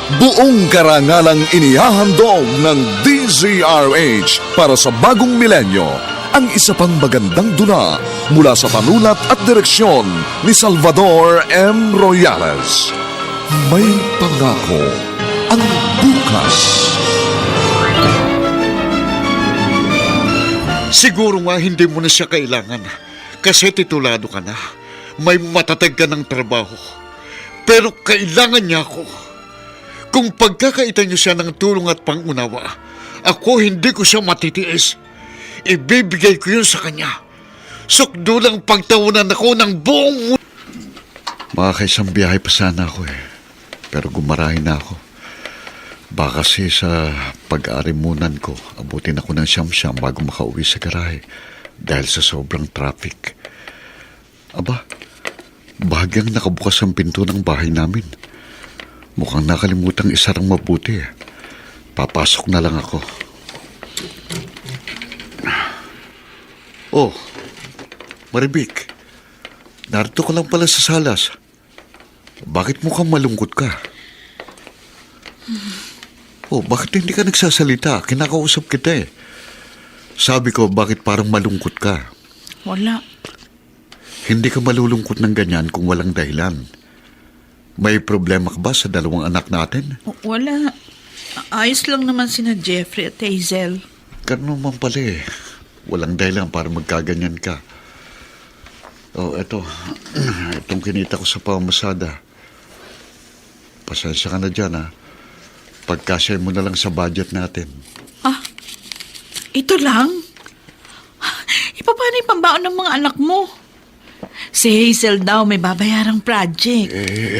Buong karangalang inihahandog ng DZRH para sa bagong milenyo, ang isa pang magandang dula mula sa panulat at direksyon ni Salvador M. Royales. May pangako ang bukas. Siguro nga hindi mo na siya kailangan kasi titulado ka na. May matatag ka ng trabaho. Pero kailangan niya ako. Kung pagkakaitan niyo siya ng tulong at pangunawa, ako hindi ko siya matitiis. Ibibigay ko yun sa kanya. Sukdulang pagtawanan ako ng buong mundo. Makakaisang biyahe pa sana ako pero gumarahin na ako. Baka kasi sa pag-aarimunan ko, abutin ako ng siyam-siyam bago makauwi sa garahe dahil sa sobrang traffic. Aba, bahagyang nakabukas ang pinto ng bahay namin. Mukhang nakalimutang isarang mabuti. Papasok na lang ako. Oh, Maribik, narito ka lang pala sa salas. Bakit mukhang malungkot ka? Oh, bakit hindi ka nagsasalita? Kinakausap kita Sabi ko, bakit parang malungkot ka? Wala. Hindi ka malulungkot ng ganyan kung walang dahilan. May problema ka ba sa dalawang anak natin? Wala. Ayos lang naman sina Jeffrey at Hazel. Ganun naman pala Walang dahilan para magkaganyan ka. Oh, eto. Itong kinita ko sa pamamasada. Pasensya ka na dyan, Pagkasya mo na lang sa budget natin. Ito lang? Paano yung pambaon ng mga anak mo? Si Hazel daw may babayarang project.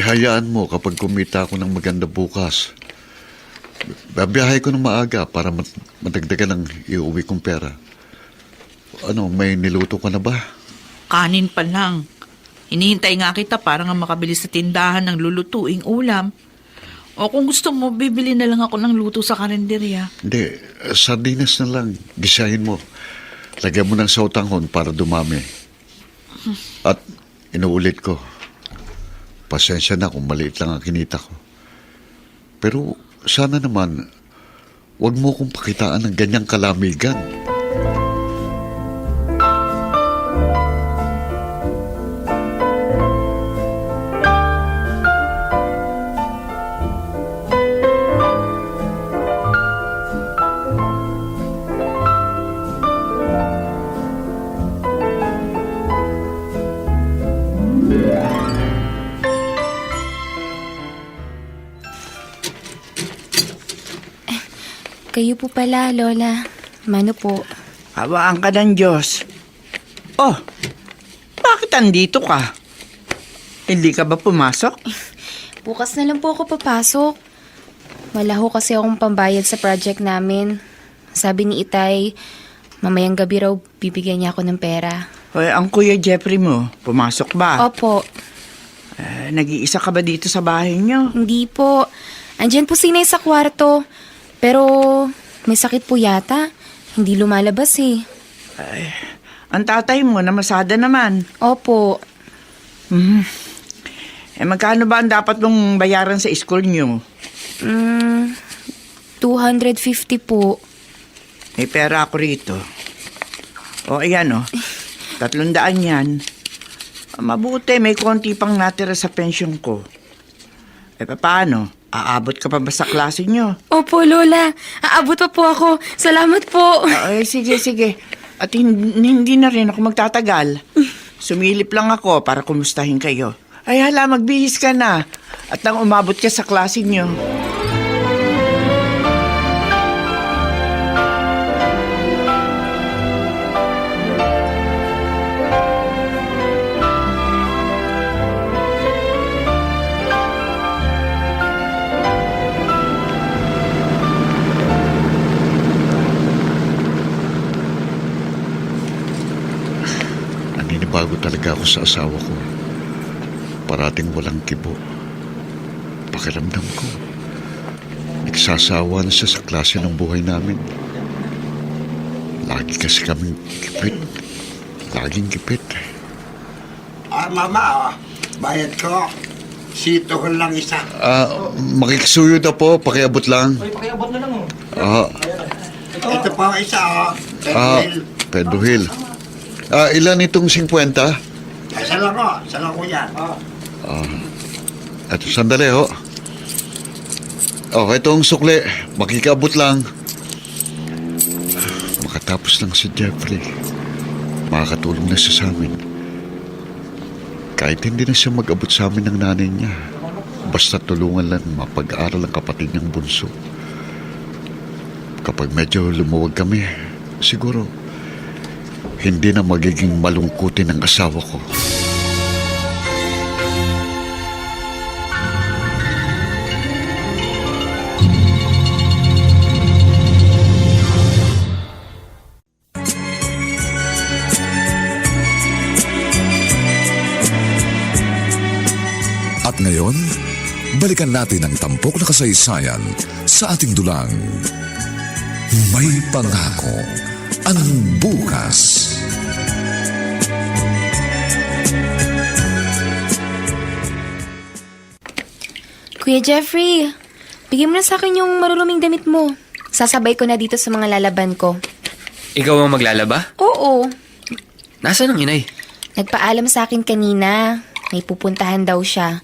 Hayaan mo kapag kumita ako ng maganda bukas. Babiyahe ko ng maaga para madagdagan ng iuwi kong pera. Ano, may niluto ka na ba? Kanin pa lang. Hinihintay nga kita para nga makabili sa tindahan ng lulutuing ulam. O kung gusto mo, bibili na lang ako ng luto sa karinderya. Hindi, sardinas na lang. Gisahin mo. Lagyan mo ng sautanghon para dumami. At inuulit ko, pasensya na kung maliit lang ang kinita ko. Pero sana naman, huwag mo kong pakitaan ng ganyang kalamigan. Kayo po pala, Lola. Mano po? Hawaan ka ng Diyos. Oh, bakit andito ka? Hindi ka ba pumasok? Bukas na lang po ako papasok. Wala ho kasi akong pambayad sa project namin. Sabi ni Itay, mamayang gabi raw bibigyan niya ako ng pera. Hoy, ang Kuya Jeffrey mo, pumasok ba? Opo. Nag-iisa ka ba dito sa bahay niyo? Hindi po. Andyan po sinay sa kwarto. Pero may sakit po yata. Hindi lumalabas Ang tatay mo, namasada naman. Opo. Magkano ba ang dapat mong bayaran sa school niyo? 250 po. May pera ako rito. O, ayan 300 yan. Mabuti, may konti pang natira sa pension ko. Paano? Aabot ka pa ba sa klase niyo? Opo, Lola. Aabot pa po ako. Salamat po. Sige. At hindi na rin ako magtatagal. Sumilip lang ako para kumustahin kayo. Ay hala, magbihis ka na. At nang umabot ka sa klase niyo. Bago talaga ako sa asawa ko. Parating walang kibo. Pakiramdam ko, nagsasawa na siya sa klase ng buhay namin. Lagi kasi kaming gipit. Laging gipit. Mama, bayad ko. Sito ko lang isa. Makikisuyo na po, pakiabot lang. Pakiabot na lang oh. Ito pa ang isa, oh. Pedro Hill. Ilan itong 50? Isa lang, oh. Isa lang ko yan. Ito, sandali ho. Itong sukli, makikabot lang. Makatapos lang si Jeffrey, makakatulong na siya sa amin. Kahit hindi na siya mag-abot sa amin ng nanay niya, basta tulungan lang mapag-aral ang kapatid niyang bunso. Kapag medyo lumuwag kami, siguro hindi na magiging malungkutin ang asawa ko. At ngayon, balikan natin ang tampok na kasaysayan sa ating dulang. May pangako ang bukas. Kuya Jeffrey, bigyan mo na sa akin yung maruruming damit mo. Sasabay ko na dito sa mga lalaban ko. Ikaw ang maglalaba? Oo, Nasaan ang inay? nagpaalam sa akin kanina. May pupuntahan daw siya.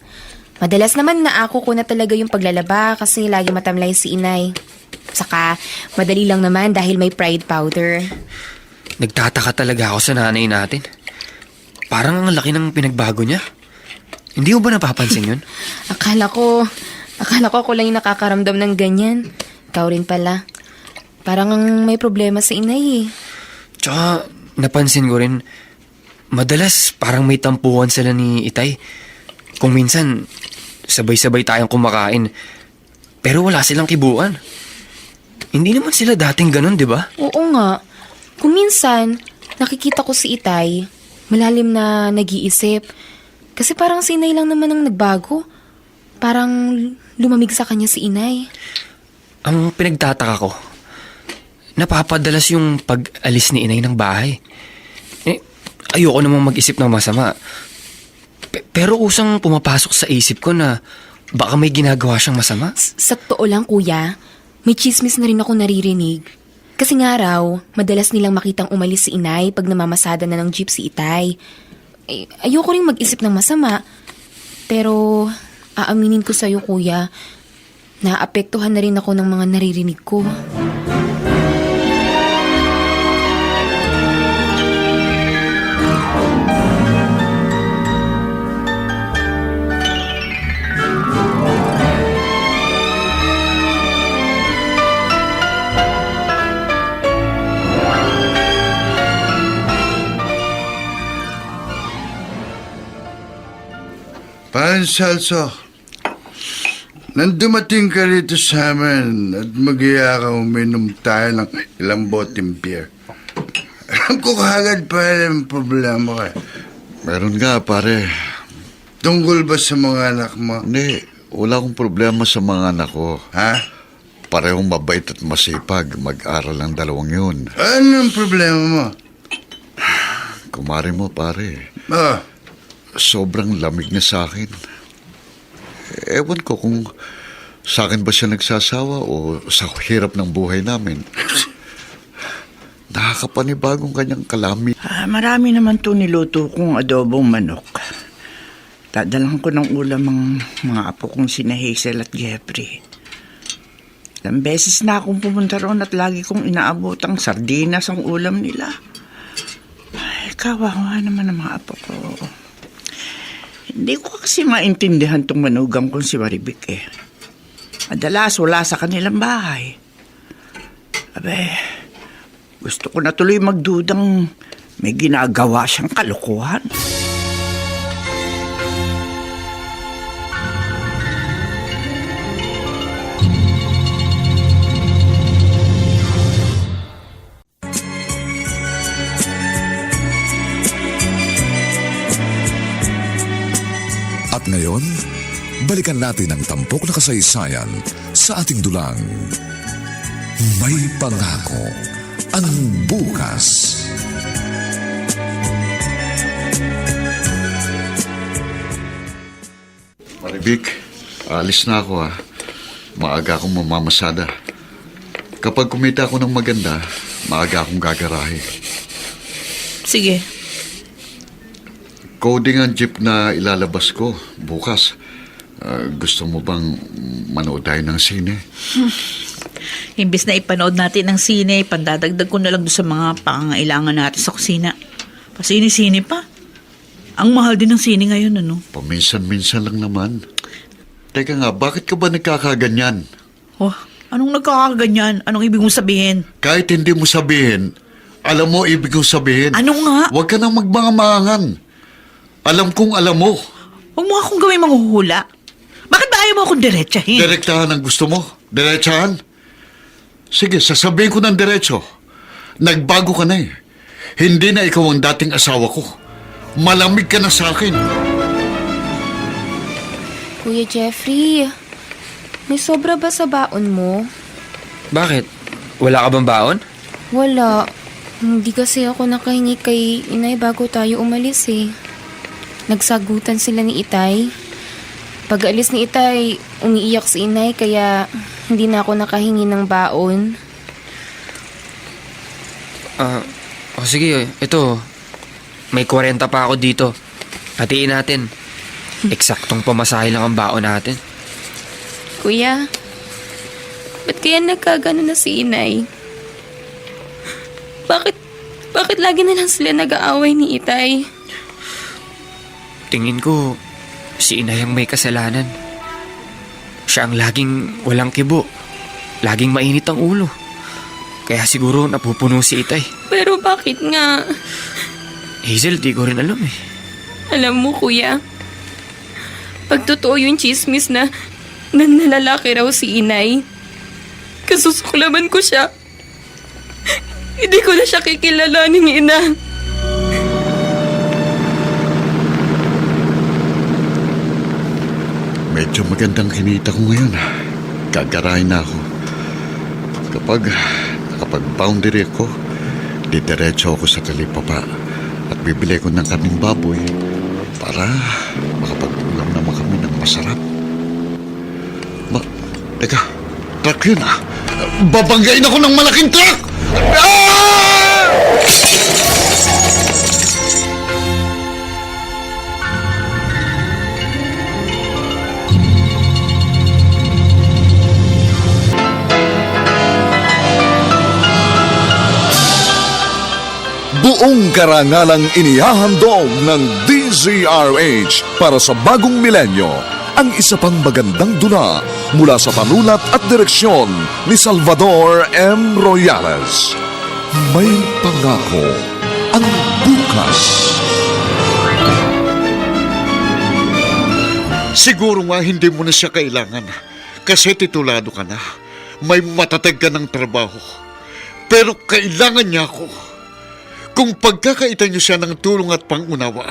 Madalas naman na ako ko na talaga yung paglalaba kasi lagi matamlay si inay. Saka, madali lang naman dahil may Pride powder. Nagtataka talaga ako sa nanay natin. Parang ang laki ng pinagbago niya. Hindi mo ba napapansin yun? Akala ko ako lang yung nakakaramdam ng ganyan. Ikaw rin pala. Parang may problema sa inay eh. Tsaka, napansin ko rin, madalas parang may tampuhan sila ni Itay. Kung minsan, sabay-sabay tayong kumakain. Pero wala silang kibuan. Hindi naman sila dating ganun, di ba? Oo nga. Kung minsan, nakikita ko si Itay, malalim na nag-iisip. Kasi parang si inay lang naman ang nagbago. Parang lumamig sa kanya si inay. Ang pinagtataka ko, napapadalas yung pag-alis ni inay ng bahay. Ayoko namang mag-isip ng masama. Pero kusang pumapasok sa isip ko na baka may ginagawa siyang masama. Sa totoo lang, kuya, may chismis na rin ako naririnig. Kasi nga raw, madalas nilang makitang umalis si inay pag namamasada na ng jeep si Itay. Ayoko rin mag-isip ng masama. Pero, aaminin ko sa'yo, kuya, naapektuhan na rin ako ng mga naririnig ko. Salso, nang dumating ka rito sa amin at mag-iya ka uminom tayo ng ilang boteng beer. Alam ko kagad pa yung problema ka. Meron nga, pare. Tungkol ba sa mga anak mo? Hindi, wala akong problema sa mga anak ko. Ha? Parehong mabait at masipag. Mag-aral ang dalawang yun. Anong problema mo? Kumari mo, pare. Sobrang lamig niya sa akin. Ewan ko kung sa akin ba siya nagsasawa o sa hirap ng buhay namin. Nakakapanibagong kanyang kalami. Marami naman to niluto kong adobong manok. Dadalang ko ng ulam ang mga apo kong sina Hazel at Jeffrey. Ilang beses na akong pumunta roon at lagi kong inaabot ang sardinas ang ulam nila. Ay, kawawa naman ang mga apo ko. Hindi ko kasi maintindihan tong manugang kong si Maribik eh. Madalas wala sa kanilang bahay. Abe, gusto ko na tuloy magdudang may ginagawa siyang kalokohan. At ngayon, balikan natin ang tampok na kasaysayan sa ating dulang. May pangako ang bukas. Vic, alis na ako ha. Maaga akong mamamasada. Kapag kumita ako ng maganda, maaga akong gagarahe. Sige. Coding ang jeep na ilalabas ko bukas. Gusto mo bang manood tayo ng sine? Imbis na ipanood natin ng sine, pandadagdag ko na lang doon sa mga pangangailangan natin sa kusina. Pasini-sine pa. Ang mahal din ng sine ngayon, ano? Paminsan-minsan lang naman. Teka nga, bakit ka ba nagkakaganyan? Oh, anong nagkakaganyan? Anong ibig mong sabihin? Kahit hindi mo sabihin, alam mo ibig kong sabihin. Ano nga? Huwag ka nang magmangamangan. Alam kong alam mo. Huwag mo akong gawin manghuhula. Bakit ba ayaw mo akong diretsahin? Direktahan ang gusto mo? Diretsahan? Sige, sasabihin ko ng diretso. Nagbago ka na eh. Hindi na ikaw ang dating asawa ko. Malamig ka na sa akin. Kuya Jeffrey, may sobra ba sa baon mo? Bakit? Wala ka bang baon? Wala. Hindi kasi ako nakahingi kay inay bago tayo umalis eh. Nagsagutan sila ni Itay. Pag alis ni Itay, umiiyak si inay kaya hindi na ako nakahingi ng baon. Sige, ito. May 40 pa ako dito. Hatiin natin. Eksaktong pamasahe lang ang baon natin. Kuya, ba't kaya nagkagano na si inay? Bakit lagi na lang sila nag-aaway ni Itay? Tingin ko, si inay ang may kasalanan. Siya ang laging walang kibo. Laging mainit ang ulo. Kaya siguro napupuno si Itay. Pero bakit nga? Hazel, di ko rin alam eh. Alam mo, kuya, pag totoo yung chismis na nalalaki raw si inay, kasusuklaman ko siya. Hindi ko na siya kikilalaning ina. Medyo magandang kinita ko ngayon. Gagarahin na ako. Kapag nakapag-boundary ako, didiretso ako sa talipapa at bibili ko ng kaming baboy para makapag-ulam naman kami ng masarap. Teka, truck yun ah. Babanggain ako ng malaking truck! Ah! Buong karangalang inihahandog ng DZRH para sa bagong milenyo ang isa pang magandang dula mula sa panulat at direksyon ni Salvador M. Royales. May pangako ang bukas. Siguro nga hindi mo na siya kailangan kasi titulado ka na. May matatag ka ng trabaho. Pero kailangan niya ako. Kung pagkakaitan niyo siya ng tulong at pangunawa,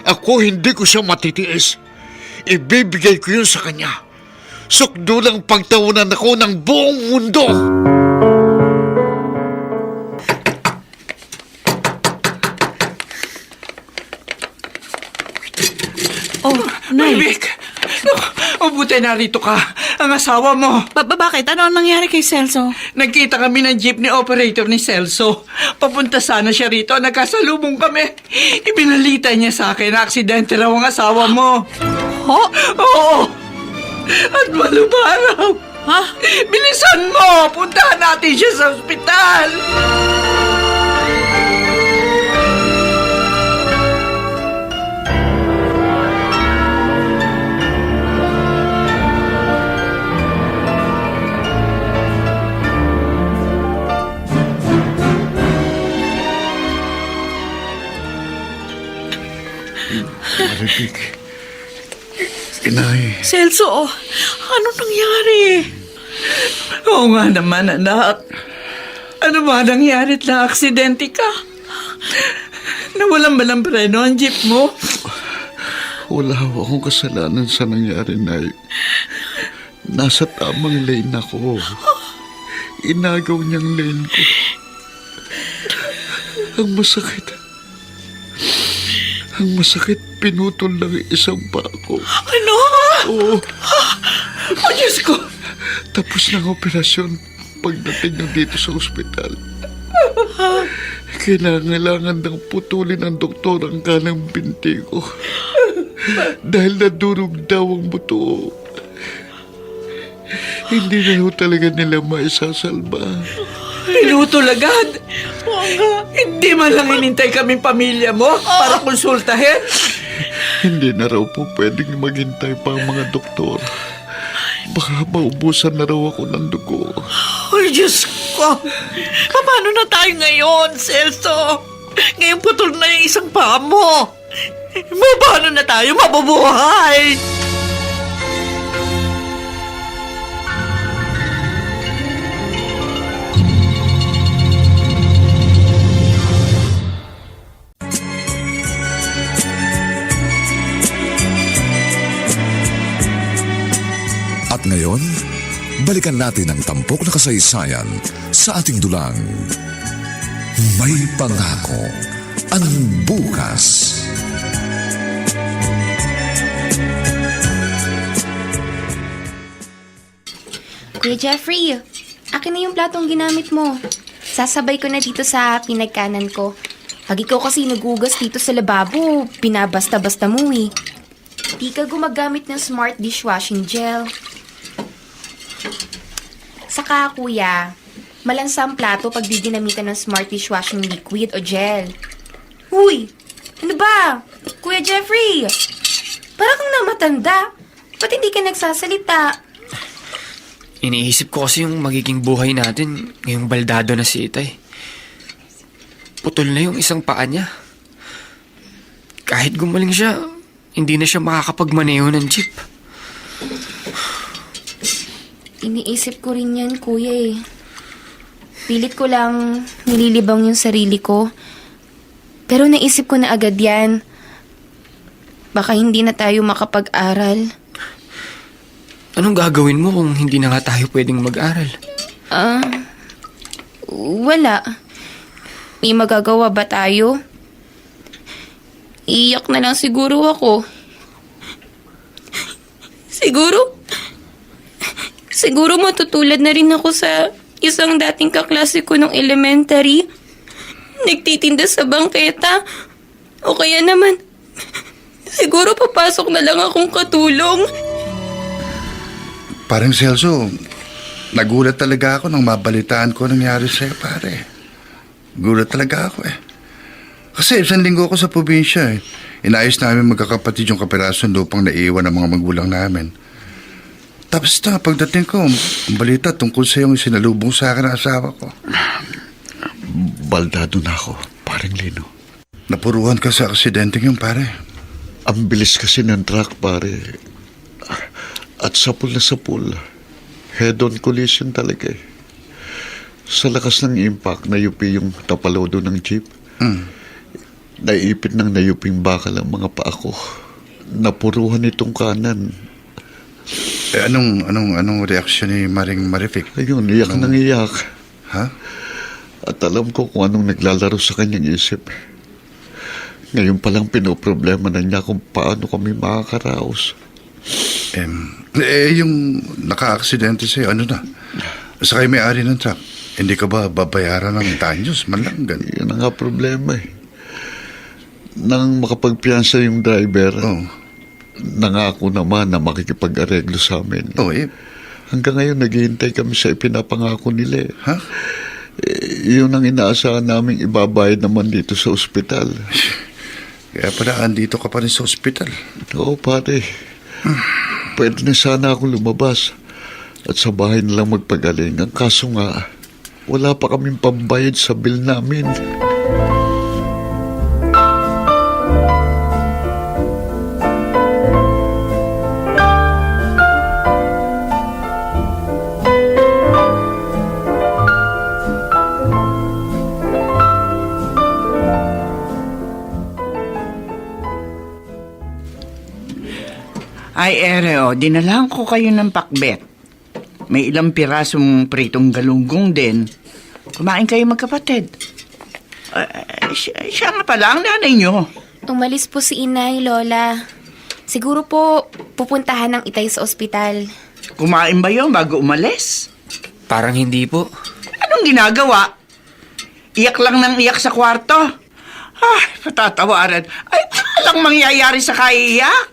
ako hindi ko siya matitiis. Ibibigay ko yun sa kanya. Sukdulang pagtawanan ako ng buong mundo. Oh, Nay. Vic! Buti narito ka. Ang asawa mo. Bakit? Ano ang nangyari kay Celso? Nagkita kami ng jeepney operator ni Celso. Papunta sana siya rito. Nagkasalubong kami. Ibinalita niya sa akin na aksidente raw ang asawa mo. Ho? Oo. At malubaraw. Ha? Bilisan mo! Puntahan natin siya sa ospital! Maribig. Inay. Celso, ano nangyari? Oo nga naman, anak. Ano ba nangyari at na-aksidente ka? Nawalan ba ng preno ang jeep mo? Wala akong kasalanan sa nangyari, Nay. Nasa tamang lane ako. Inagaw niyang lane ko. Ang masakit. Ang masakit, pinutol lang isang pa ako. Ano? Oo, Oh, Diyos ko! tapos ng operasyon pagdating ng dito sa ospital. Kailangan ng putulin ng doktor ang kanang binti ko. Dahil nadurog daw ang buto. Hindi na ho talaga nila maisasalba. Pinutol agad. Hindi man lang inintay kaming pamilya mo para konsultahin. Hindi na raw po pwedeng maghintay pa ang mga doktor. Baka maubusan na raw ako ng dugo. Ay, Diyos ko! Paano na tayo ngayon, Celso? Ngayon putol na yung isang paa mo. Paano na tayo mabubuhay? At ngayon, balikan natin ang tampok na kasaysayan sa ating dulang. May pangako ang bukas. Kuya Jeffrey, akin na yung platong ginamit mo. Sasabay ko na dito sa pinagkanan ko. Pag ikaw kasi nagugas dito sa lababo, pinabasta-basta mo eh. Di ka gumagamit ng smart dishwashing gel. Saka kuya, malansa ang plato pag di ginamitan ng smart dishwashing liquid o gel. Uy, ano ba? Kuya Jeffrey, para kang namatanda. Ba't hindi ka nagsasalita? Iniisip ko kasi yung magiging buhay natin ngayong baldado na si Itay. Putol na yung isang paa niya. Kahit gumaling siya, hindi na siya makakapagmaneho ng jeep. Iniisip ko rin yan, kuya eh. Pilit ko lang nililibang yung sarili ko. Pero naisip ko na agad yan. Baka hindi na tayo makapag-aral. Anong gagawin mo kung hindi na nga tayo pwedeng mag-aral? Wala. May magagawa ba tayo? Iiyak na lang siguro ako. Siguro matutulad na rin ako sa isang dating kaklase ko nung elementary. Nagtitinda sa bangketa. O kaya naman, siguro papasok na lang akong katulong. Parang Celso, nagulat talaga ako nang mabalitaan ko nangyari sa'yo, pare. Gulat talaga ako eh. Kasi isang linggo ako sa probinsya eh. Inayos namin magkakapatid yung kapirasong lupang naiiwan ng mga magulang namin. Tapos na, pagdating ko, ang balita tungkol sa yung sinalubong sa akin ng asawa ko. Baldado na ako, parang Lino. Napuruhan ka sa aksidente yung pare. Ang bilis kasi ng truck, pare. At sapul na sapul. Head-on collision talaga eh. Sa lakas ng impact, nayupi yung tapalodo ng jeep. Naiipit ng nayuping bakal ang mga paa ko. Napuruhan itong kanan. Eh, anong reaksyon ni Maring Marific? Ayun, iyak nang iyak. Ha? At alam ko kung anong naglalaro sa kanyang isip. Ngayon palang pinoproblema na niya kung paano kami makakaraos. Yung naka-aksidente sa'yo, ano na? Sakay may-ari ng truck. Hindi ka ba babayaran ng danyos? Man lang ganun. Yan ang nga problema eh. Nang makapagpiyansa yung driver, nangako naman na makikipag-areglo sa amin. Hanggang ngayon, naghihintay kami sa ipinapangako nila eh. Ha? Yun ang inaasahan namin ibabayad naman dito sa ospital. Kaya pala, andito ka pa rin sa ospital. Oo, pare. Pwede na sana ako lumabas at sa bahay na lang magpagaling. Ang kaso nga, wala pa kaming pambayad sa bill namin. Ay, Ereo, dinalahan ko kayo ng pakbet. May ilang pirasong pritong galunggong din. Kumain kayo magkapatid. Siya nga pala ang nanay nyo. Umalis po si inay, Lola. Siguro po pupuntahan ng itay sa ospital. Kumain ba yun bago umalis? Parang hindi po. Anong ginagawa? Iyak lang ng iyak sa kwarto. Ay, patatawaran. Ay, walang mangyayari sa kaiiyak.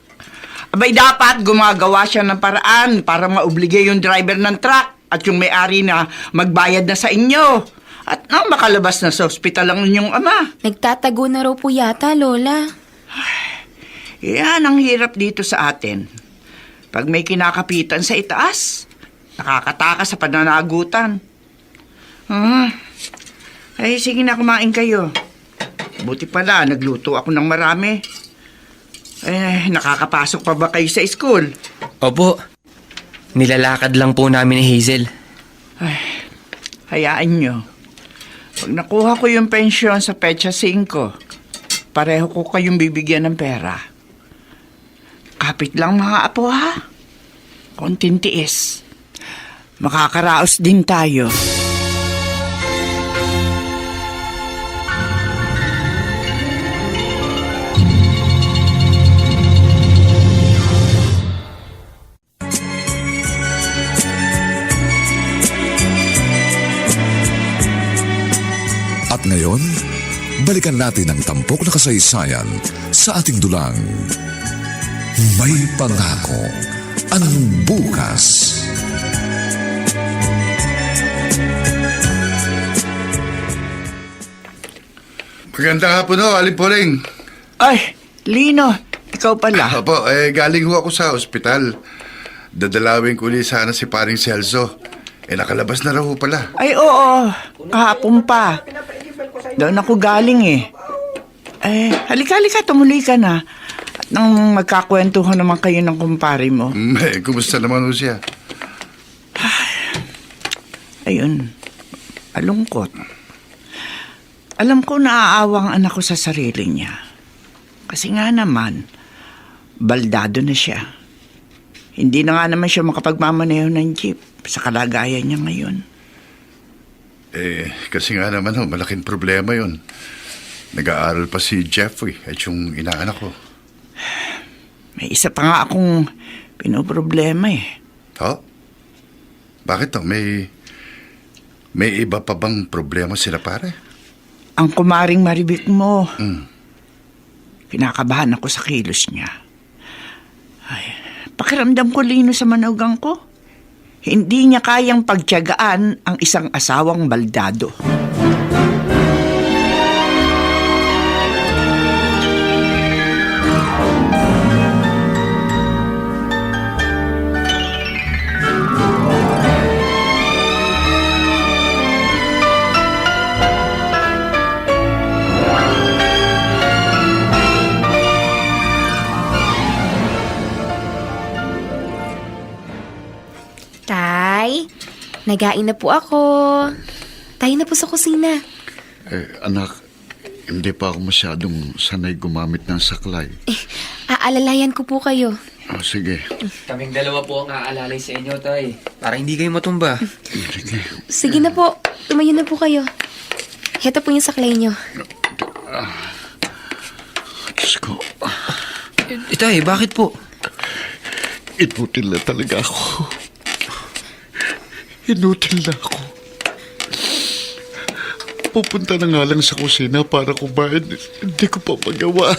Abay, dapat gumagawa siya ng paraan para maobligay yung driver ng truck at yung may-ari na magbayad na sa inyo. At nang makalabas na sa ospital ang inyong ama. Nagtatago na raw po yata, Lola. Yan ang hirap dito sa atin. Pag may kinakapitan sa itaas, nakakatakas sa pananagutan. Ay, sige na, kumain kayo. Buti pala, nagluto ako ng marami. Eh, nakakapasok pa ba kayo sa school? Opo. Nilalakad lang po namin ni Hazel. Ay, hayaan nyo. Pag nakuha ko yung pensyon sa Petsa 5, pareho ko kayong bibigyan ng pera. Kapit lang mga apo, ha? Konting tiis. Makakaraos din tayo. At ngayon, balikan natin ang tampok na kasaysayan sa ating dulang. May pangako ang bukas. Magandang hapon ho, Aling Poling. Ay, Lino, ikaw pala. Opo, galing ho ako sa ospital. Dadalawin ko ulit sana si paring Celso. Nakalabas na raw ho pala. Ay, oo. Kahapon pa. Doon ako galing eh. Halika, tumuloy ka na. At nang magkakwentuhan naman kayo ng kumpare mo. Kumusta naman ho siya? Ayun, malungkot. Alam ko naaawang anak ko sa sarili niya. Kasi nga naman, baldado na siya. Hindi na nga naman siya makapagmamaneho ng jeep sa kalagayan niya ngayon. Kasi nga naman ho, malaking problema yun. Nag-aaral pa si Jeffrey at yung inaanak ko. May isa pa nga akong pinoproblema eh. Ho? Bakit to? May iba pa bang problema sila pare? Ang kumaring maribik mo. Kinakabahan ako sa kilos niya. Ay, pakiramdam ko, Lino, sa manugang ko. Hindi niya kayang pagtiyagaan ang isang asawang baldado. Tay, nagain na po ako. Tayo na po sa kusina. Anak, hindi pa ako masyadong sanay gumamit ng saklay. Aalalayan ko po kayo. Sige. Kaming dalawa po ang aalalay sa inyo, Tay. Para hindi kayo matumba. Sige na po, tumayo na po kayo. Heto po yung saklay nyo. Diyos ko. Tay, bakit po? Inutil na talaga ako. Inutil na ako. Pupunta na nga lang sa kusina para kumain. Hindi ko pa magawa.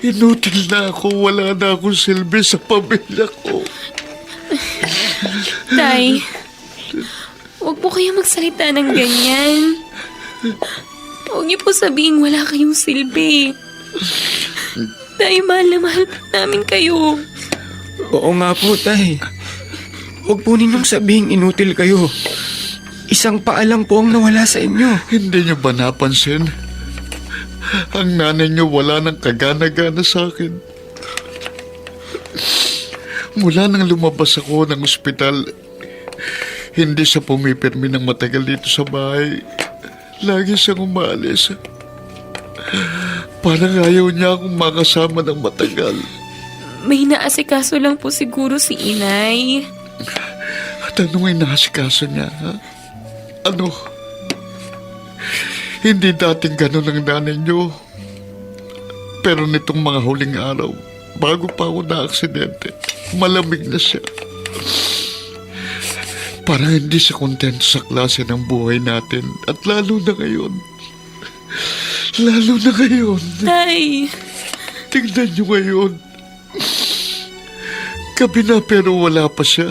Inutil na ako. Wala na akong silbi sa pamilya ko. Tay, huwag po kayo magsalita ng ganyan. Huwag niyo po sabihin wala kayong silbi. Tay, mahal na mahal po namin kayo. Oo nga po, Tay. Huwag po ninyong sabihing inutil kayo. Isang paa lang po ang nawala sa inyo. Hindi niyo ba napansin? Ang nanay niyo wala nang kagana-gana sa akin. Mula nang lumabas ako ng ospital, hindi siya pumipirmi ng matagal dito sa bahay. Lagi siyang umalis. Parang ayaw niya akong makasama ng matagal. May naasikaso lang po siguro si inay. At anong inaasikaso niya, ha? Ano? Hindi dating ganun ang nanay niyo. Pero nitong mga huling araw, bago pa ako na-aksidente, malamig na siya. Parang hindi siya kontento sa klase ng buhay natin. At lalo na ngayon. Lalo na ngayon. Tay! Tingnan niyo ngayon. Gabi na pero wala pa siya.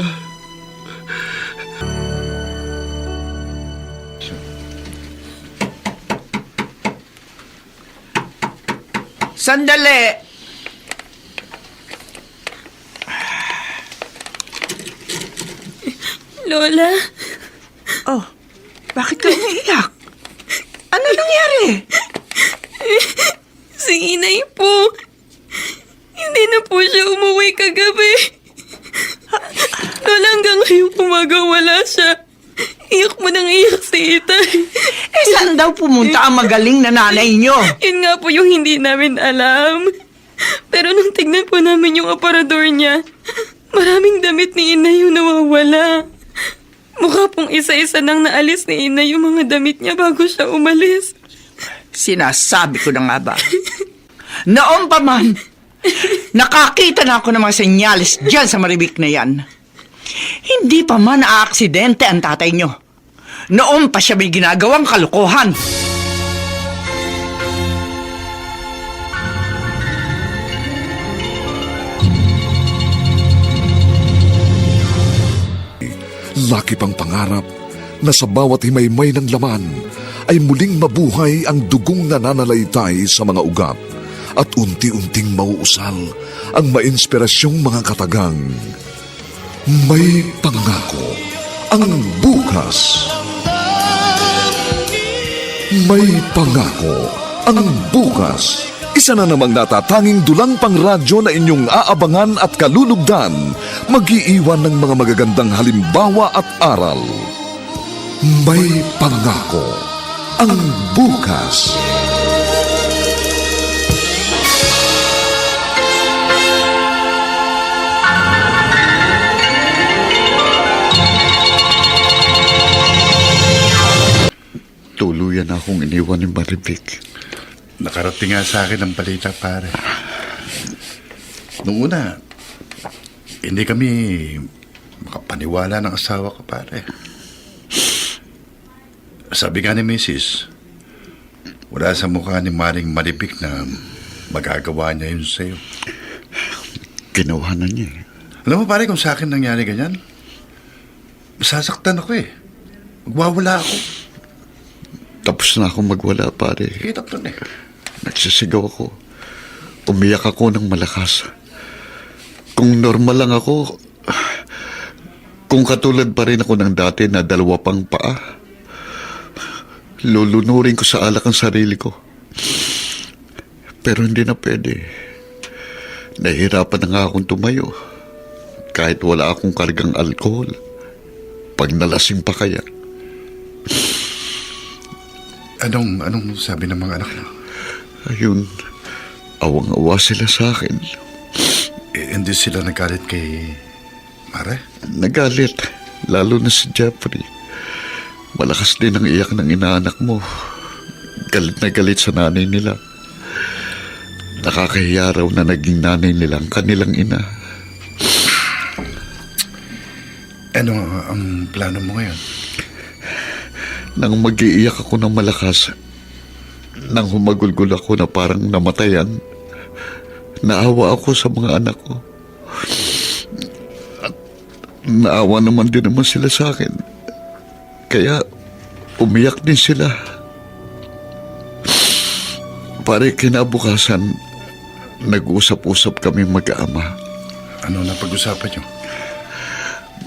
Sandali! Lola, Oh, bakit ka umiiyak? Ano nangyari? si Inay po. Hindi na po siya umuwi kagabi. Lola, hanggang ngayong umaga wala siya. Iyak mo nang iyak si Itay. Saan daw pumunta ang magaling na nanay niyo? Yun nga po yung hindi namin alam. Pero nung tignan po namin yung aparador niya, maraming damit ni Inay yung nawawala. Mukha pong isa-isa nang naalis ni Inay yung mga damit niya bago siya umalis. Sinasabi ko na nga ba? Noon pa man, nakakita na ako ng mga senyales dyan sa maribik na yan. Hindi pa man na-aksidente ang tatay nyo. Noon pa siya may ginagawang kalokohan. Laki pang pangarap na sa bawat himaymay ng laman ay muling mabuhay ang dugong nananalaytay sa mga ugat at unti-unting mauusal ang mainspirasyong mga katagang. May pangako ang bukas. May pangako ang bukas. Isa na namang natatanging dulang pang radyo na inyong aabangan at kalulugdan, mag-iiwan ng mga magagandang halimbawa at aral. May pangako ang bukas. Tuluyan akong iniwan ni Maribik. Nakarating nga sa akin ang balita, pare. Noong una, hindi kami makapaniwala ng asawa ko, pare. Sabi nga ni Mrs., wala sa mukha ni Maring Maribik na magagawa niya yun sa'yo. Ginawa na niya eh. Alam mo, pare, kung sa akin nangyari ganyan, masasaktan ako eh. Magwawala ako. Tapos na akong magwala, pare. Hirap nun eh. Nagsisigaw ako. Umiyak ako ng malakas. Kung normal lang ako, kung katulad pa rin ako ng dati na 2 pang paa, lulunurin ko sa alak ang sarili ko. Pero hindi na pwede. Nahihirapan na nga akong tumayo. Kahit wala akong kargang alkohol. Pag nalasing pa kaya. Anong sabi ng mga anak mo? Ayun, awang-awa sila sa akin. Hindi sila nagalit kay Mare? Nagalit, lalo na si Jeffrey. Malakas din ang iyak ng inaanak mo. Galit na galit sa nanay nila. Nakakahiya raw na naging nanay nila ang kanilang ina. Ano ang plano mo ngayon? Nang mag-iiyak ako ng malakas, nang humagulgul ako na parang namatayan, naawa ako sa mga anak ko. At naawa naman din naman sila sa akin. Kaya umiyak din sila. Pare, kinabukasan, nag-usap-usap kami mag-ama. Ano na pag-usapan niyo?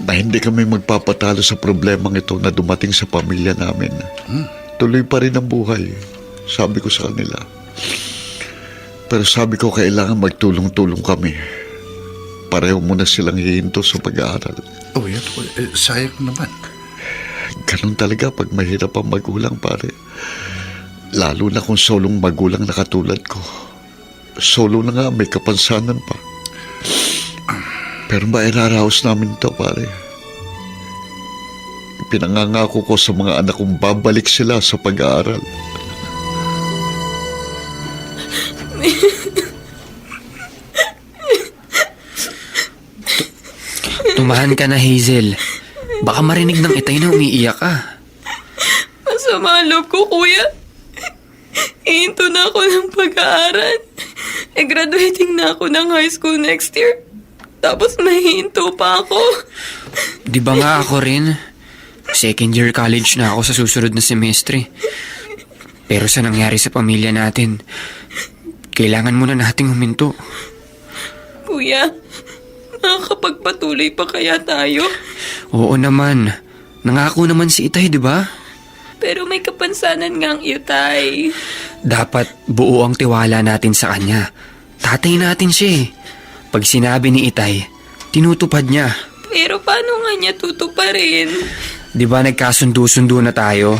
Na hindi kami magpapatalo sa problemang ito na dumating sa pamilya namin. Tuloy pa rin ang buhay, sabi ko sa kanila. Pero sabi ko kailangan magtulong-tulong kami. Pareho muna silang hihinto sa pag-aaral. Oh, yan. Sayang naman. Ganun talaga pag mahirap ang magulang, pare. Lalo na kung solong magulang na katulad ko. Solo na nga, may kapansanan pa. Pero mairaraos namin ito, pare. Pinangangako ko sa mga anak kong babalik sila sa pag-aaral. Tumahan ka na, Hazel. Baka marinig ng Itay na umiiyak ka. Masama ang loob ko, kuya. Ihinto na ako ng pag-aaral. Graduating na ako ng high school next year. Tapos mahihinto pa ako. Di ba nga ako rin? Second year college na ako sa susunod na semestre. Pero sa nangyari sa pamilya natin, kailangan muna nating huminto. Kuya, nakakapagpatuloy pa kaya tayo? Oo naman. Nangako naman si Itay, di ba? Pero may kapansanan ngang Itay. Dapat buo ang tiwala natin sa kanya. Tatay natin siya eh. Pag sinabi ni Itay, tinutupad niya. Pero paano nga niya tutuparin? Di ba nagkasundo-sundo na tayo?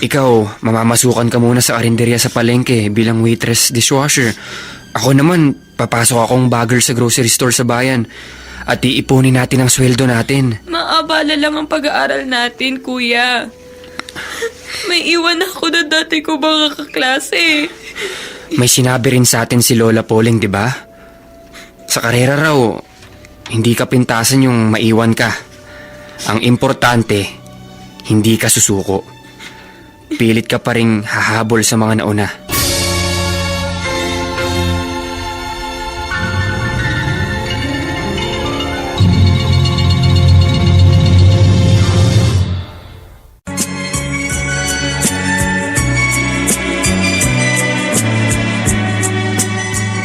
Ikaw, mamamasukan ka muna sa karinderya sa palengke bilang waitress dishwasher. Ako naman, papasok akong bagger sa grocery store sa bayan. At iipunin natin ang sweldo natin. Maabala lang ang pag-aaral natin, kuya. May iwan ako na dati ko mga kaklase. May sinabi rin sa atin si Lola Poling, di ba? Sa karera raw, hindi ka pintasan yung maiwan ka. Ang importante, hindi ka susuko. Pilit ka pa ring hahabol sa mga nauna.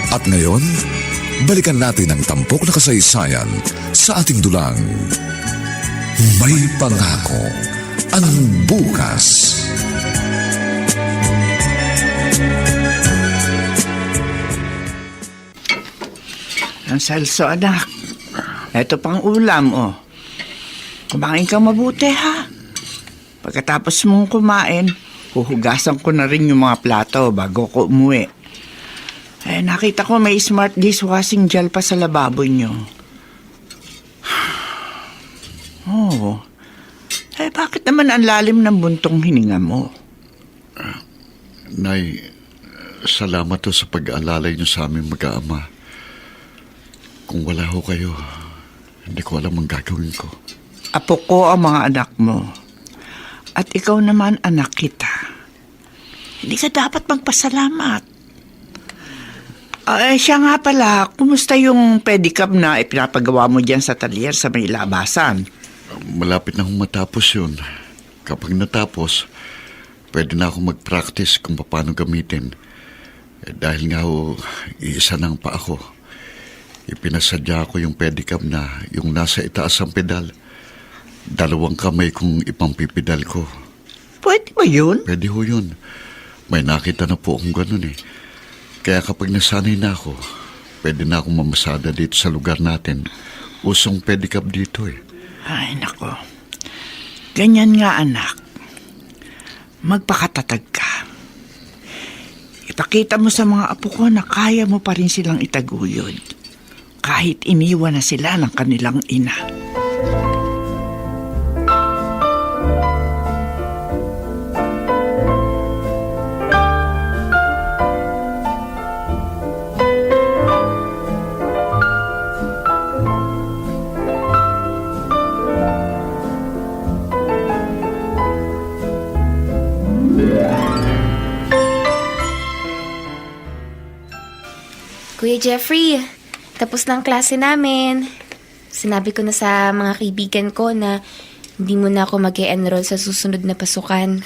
At ngayon, balikan natin ang tampok na kasaysayan sa ating dulang. May pangako ang bukas. Ang Celso, anak. Ito pang ulam, oh. Kumain kang mabuti, ha? Pagkatapos mong kumain, huhugasan ko na rin yung mga plato bago ko umuwi. Nakita ko may smart dishwashing gel pa sa lababo nyo. Oh. Bakit naman ang lalim ng buntong hininga mo? Nay, salamat to sa pag-aalalay niyo sa aming mag-aama. Kung wala ho kayo, hindi ko alam ang gagawin ko. Apo ko ang mga anak mo. At ikaw naman anak kita. Hindi ka dapat magpasalamat. Siya nga pala, kumusta yung pedicab na ipinapagawa mo dyan sa talyer sa may labasan? Malapit na akong matapos yun. Kapag natapos, pwede na akong mag-practice kung paano gamitin. Dahil nga ho, iisa nang pa ako. Ipinasadya ko yung pedicab na yung nasa itaas ang pedal. 2 kamay kong ipampipedal ko. Pwede ba yun? Pwede ho yun. May nakita na po akong ganun eh. Kaya kapag nasanay na ako, pwede na akong mamasada dito sa lugar natin. Usong pedicab dito eh. Ay, nako. Ganyan nga, anak. Magpakatatag ka. Ipakita mo sa mga apo ko na kaya mo pa rin silang itaguyod. Kahit iniwan na sila ng kanilang ina. Kuya Jeffrey, tapos na ang klase namin. Sinabi ko na sa mga kaibigan ko na hindi mo na ako mag-e-enroll sa susunod na pasukan.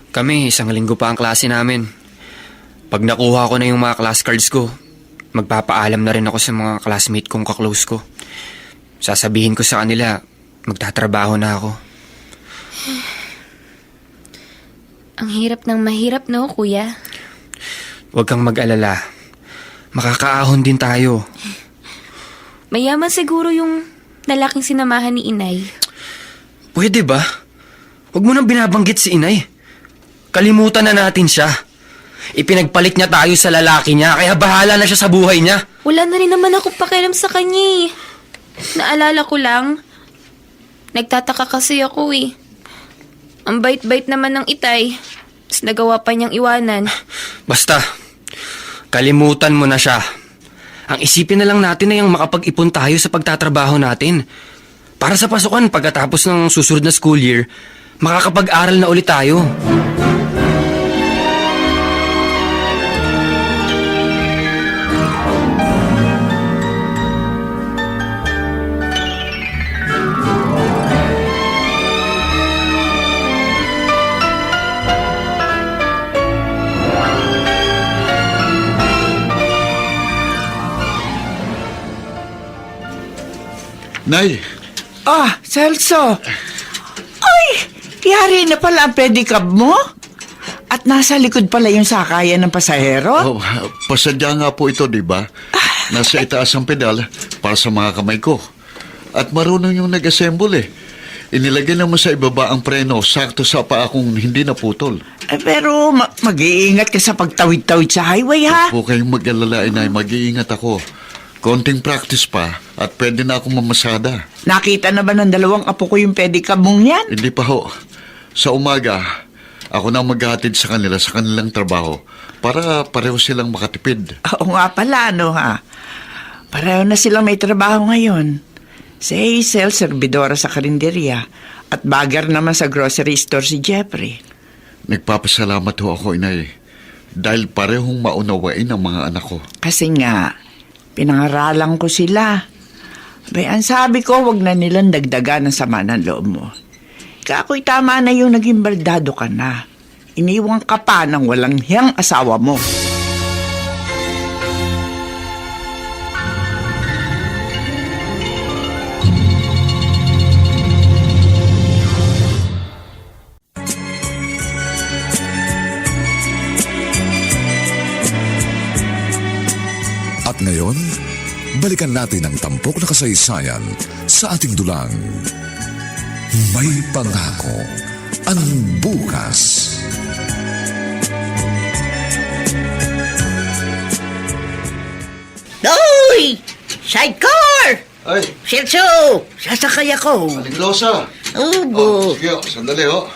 Kami, 1 linggo pa ang klase namin. Pag nakuha ko na yung mga class cards ko, magpapaalam na rin ako sa mga classmate kong kaklose ko. Sasabihin ko sa kanila, magtatrabaho na ako. Ang hirap ng mahirap, no, kuya? Huwag kang mag-alala. Makakaahon din tayo. Mayaman siguro yung lalaking sinamahan ni Inay. Pwede ba? Huwag mo nang binabanggit si Inay. Kalimutan na natin siya. Ipinagpalit niya tayo sa lalaki niya, kaya bahala na siya sa buhay niya. Wala na rin naman akong pakialam sa kanya eh. Naalala ko lang, nagtataka kasi ako eh. Ang bait-bait naman ng Itay, tapos nagawa pa niyang iwanan. Basta, Kalimutan mo na siya. Ang isipin na lang natin ay ang makapag-ipon tayo sa pagtatrabaho natin. Para sa pasukan pagkatapos ng susunod na school year, makakapag-aral na ulit tayo. Nay, Celso. Ay, yari na pala ang pedicab mo? At nasa likod pala yung sakayan ng pasahero? pasadya nga po ito, di ba? Nasa itaas ang pedal para sa mga kamay ko. At marunong yung nag-assemble eh. Inilagay naman sa ibaba ang preno, sakto sa paa kung hindi naputol. Pero mag-iingat ka sa pagtawid-tawid sa highway, ha? Huwag kayong mag-alala, inay. Mag-iingat ako. Konting practice pa at pwede na akong mamasada. Nakita na ba ng dalawang apo ko yung pedicab mong yan? Hindi pa ho. Sa umaga, ako na maghahatid sa kanila sa kanilang trabaho para pareho silang makatipid. Oo nga pala, ha? Pareho na silang may trabaho ngayon. Si Hazel, servidora sa karinderya. At bagger naman sa grocery store si Jeffrey. Nagpapasalamat ho ako, inay. Dahil parehong maunawain ang mga anak ko. Kasi nga, pinangaralan ko sila. Ang sabi ko, wag na nilang dagdagan ng sama ng loob mo. Kako'y tama na yung naging baldado ka na. Iniwang ka pa ng walang hiyang asawa mo. At ngayon, balikan natin ang tampok na kasaysayan sa ating dulang. May pangako ang bukas. Hoy! Sidecar! Ay, Celso! Sasakay ako. Aliglosa. Ubo. Sige, sandali ho.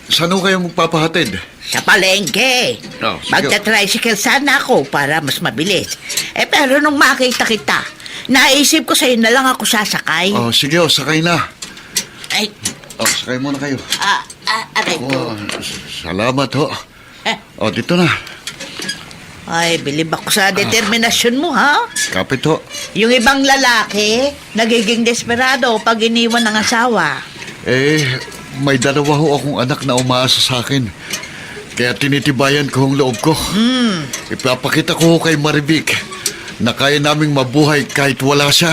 Saan ho kayong magpapahatid? Sa palengke. Oh, sige. Magta-tricycle sana ako para mas mabilis. Pero nung makita kita, naisip ko sa'yo na lang ako sasakay. Sige, sakay na. Ay, Sakay muna kayo. aray ko. Salamat ho. Dito na. Ay, bilib ako sa determinasyon mo, ha? Kapit ho. Yung ibang lalaki, nagiging desperado pag iniwan ng asawa. May dalawa ho akong anak na umaasa sa akin. Kaya tinitibayan ko ang loob ko. Ipapakita ko ho kay Marivic na kaya naming mabuhay kahit wala siya.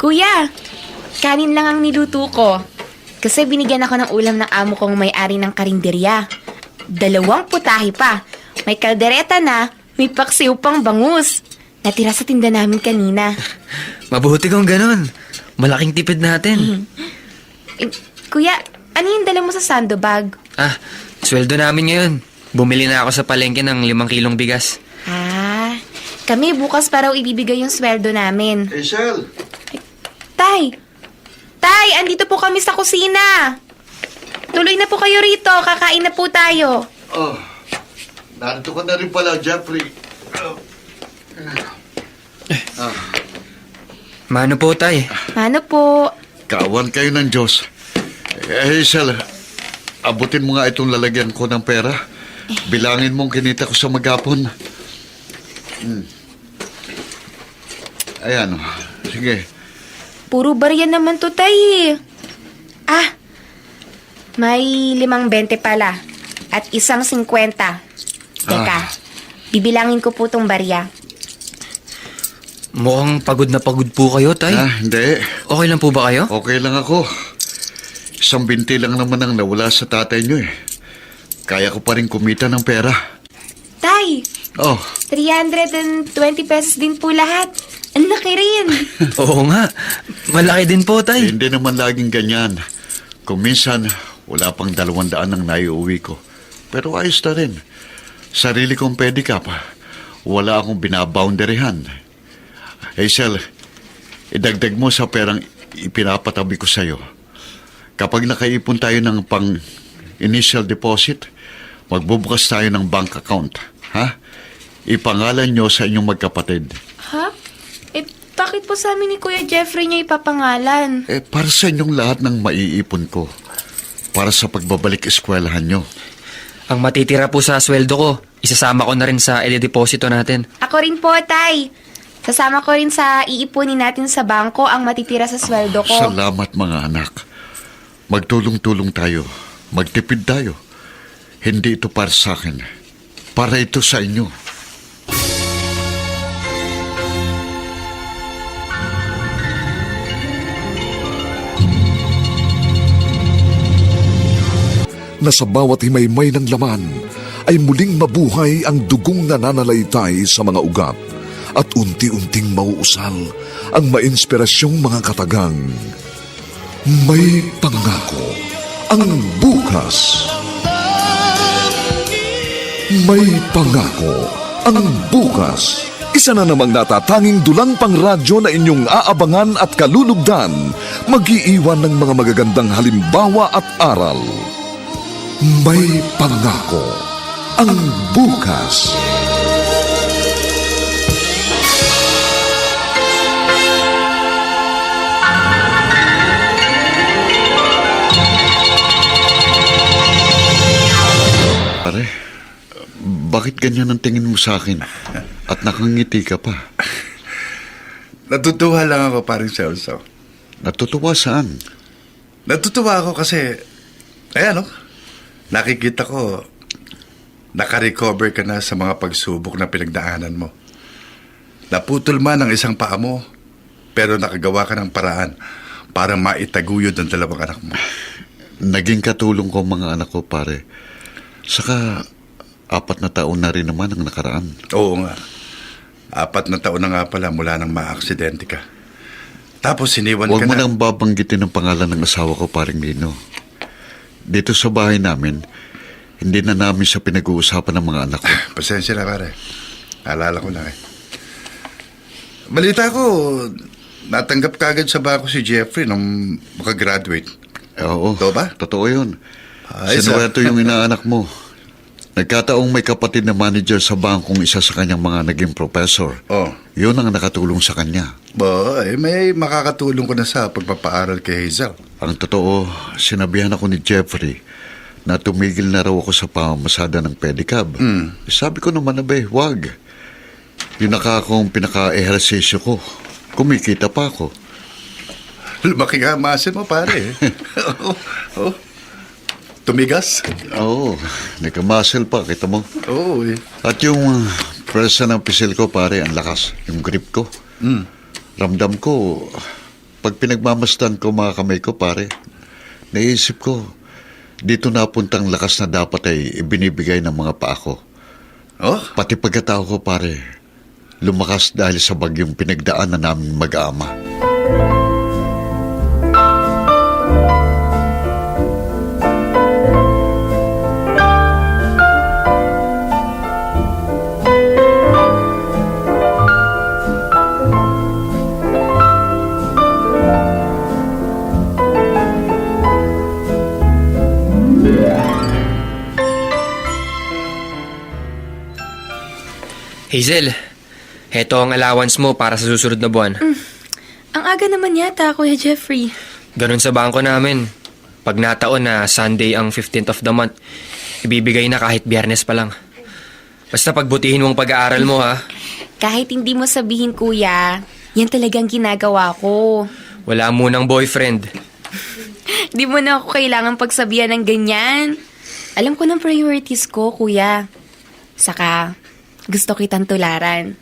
Kuya, kanin lang ang niluto ko. Kasi binigyan ako ng ulam ng amo kong may-ari ng karinderya. 2 putahe pa. May kaldereta na, may paksiw pang bangus. Natira sa tinda namin kanina. Mabuti kung ganun. Malaking tipid natin. Kuya, ano yung dala mo sa sandobag? Sweldo namin ngayon. Bumili na ako sa palengke ng 5 kilong bigas. Kami bukas pa raw ibibigay yung sweldo namin. Hazel! Tay, andito po kami sa kusina. Tuloy na po kayo rito, kakain na po tayo. Narito ka na rin pala, Jeffrey. Mano po, tay? Ano po? Kawan kayo ng Diyos. Hazel, abutin mo nga itong lalagyan ko ng pera. Bilangin mong kinita ko sa maghapon. Ayan, sige. Puro barya naman to, tay. May 5.20 pala. At 1.50. Teka, bibilangin ko po tong barya. Mukhang pagod na pagod po kayo, tay. Hindi. Okay lang po ba kayo? Okay lang ako. 1.20 lang naman ang nawala sa tatay niyo eh. Kaya ko pa rin kumita ng pera. Tay, Oh, 320 pesos din po lahat. Ang laki rin. Oo nga. Malaki din po, Tay. Hindi naman laging ganyan. Kung minsan, wala pang 200 ang naiuwi ko. Pero ayos na rin. Sarili kong pedicab. Wala akong binaboundaryhan. Hazel, idagdag mo sa perang ipinapatabi ko sa'yo. Kapag nakaipon tayo ng pang-initial deposit, magbubukas tayo ng bank account. Ha? Ipangalan nyo sa inyong magkapatid. Ha? Bakit po sa amin ni Kuya Jeffrey niya ipapangalan? Para sa inyong lahat ng maiipon ko. Para sa pagbabalik eskwelahan nyo. Ang matitira po sa sweldo ko, isasama ko na rin sa deposito natin. Ako rin po, Tay. Sasama ko rin sa iipunin natin sa bangko ang matitira sa sweldo ko. Salamat mga anak. Magtulong-tulong tayo. Magtipid tayo. Hindi ito para sa akin. Para ito sa inyo. Na sa bawat himaymay ng laman ay muling mabuhay ang dugong nananalaytay sa mga ugat at unti-unting mauusal ang mainspirasyong mga katagang. May pangako ang bukas. May pangako ang bukas. Isa na namang natatanging dulang pang radyo na inyong aabangan at kalulugdan, mag-iiwan ng mga magagandang halimbawa at aral. May pangako ang bukas. Pare, bakit ganyan ang tingin mo sa akin? At nakangiti ka pa. Natutuwa lang ako, paring Celso. Natutuwa saan? Natutuwa ako kasi, ayan nakikita ko, nakarecover ka na sa mga pagsubok na pinagdaanan mo. Naputol man ang isang paa mo, pero nakagawa ka ng paraan para maitaguyod ang 2 anak mo. Naging katulong ko ang mga anak ko, pare. Saka, 4 na taon na rin naman ang nakaraan. Oo nga. 4 na taon na nga pala mula nang maaksidente ka. Tapos siniwan Huwag ka mo na. nang babanggitin ang pangalan ng asawa ko, paring Lino. Dito sa bahay namin, hindi na namin siya pinag-uusapan ng mga anak ko. Pasensya na, pare. Alala ko lang Balita ko, natanggap kagad sa bako si Jeffrey nung makagraduate. Oo. Totoo ba? Totoo yun. Ay, Sinuwento yung inaanak mo. Nagkataong may kapatid na manager sa bangkong isa sa kanyang mga naging professor. Oh. Yun ang nakatulong sa kanya. May makakatulong ko na sa pagpapaaral kay Hazel. Ang totoo, sinabihan ako ni Jeffrey na tumigil na raw ako sa pamamasada ng pedicab. Sabi ko naman wag. Yun na akong pinaka-ehersesyo ko. Kumikita pa ako. Lumaki nga muscle mo, pare. oh. Tumigas? Oo, nagka-muscle pa, kita mo. Oo At yung presa ng pisil ko, pare, ang lakas. Yung grip ko. Ramdam ko, pag pinagmamasdan ko mga kamay ko, pare, naisip ko, dito napuntang lakas na dapat ay ibinibigay ng mga paa ko. Oh? Pati pagkatao ko, pare, lumakas dahil sa bagyong pinagdaan na namin mag-ama. Hazel, heto ang allowance mo para sa susunod na buwan. Ang aga naman yata, Kuya Jeffrey. Ganun sa bangko namin. Pag nataon na Sunday ang 15th of the month, ibibigay na kahit Biyernes pa lang. Basta pagbutihin mong pag-aaral mo, ha? Kahit hindi mo sabihin, Kuya, yan talagang ginagawa ko. Wala munang boyfriend. Di mo na ako kailangan pagsabihan ng ganyan. Alam ko ng priorities ko, Kuya. Saka, gusto kitang tularan.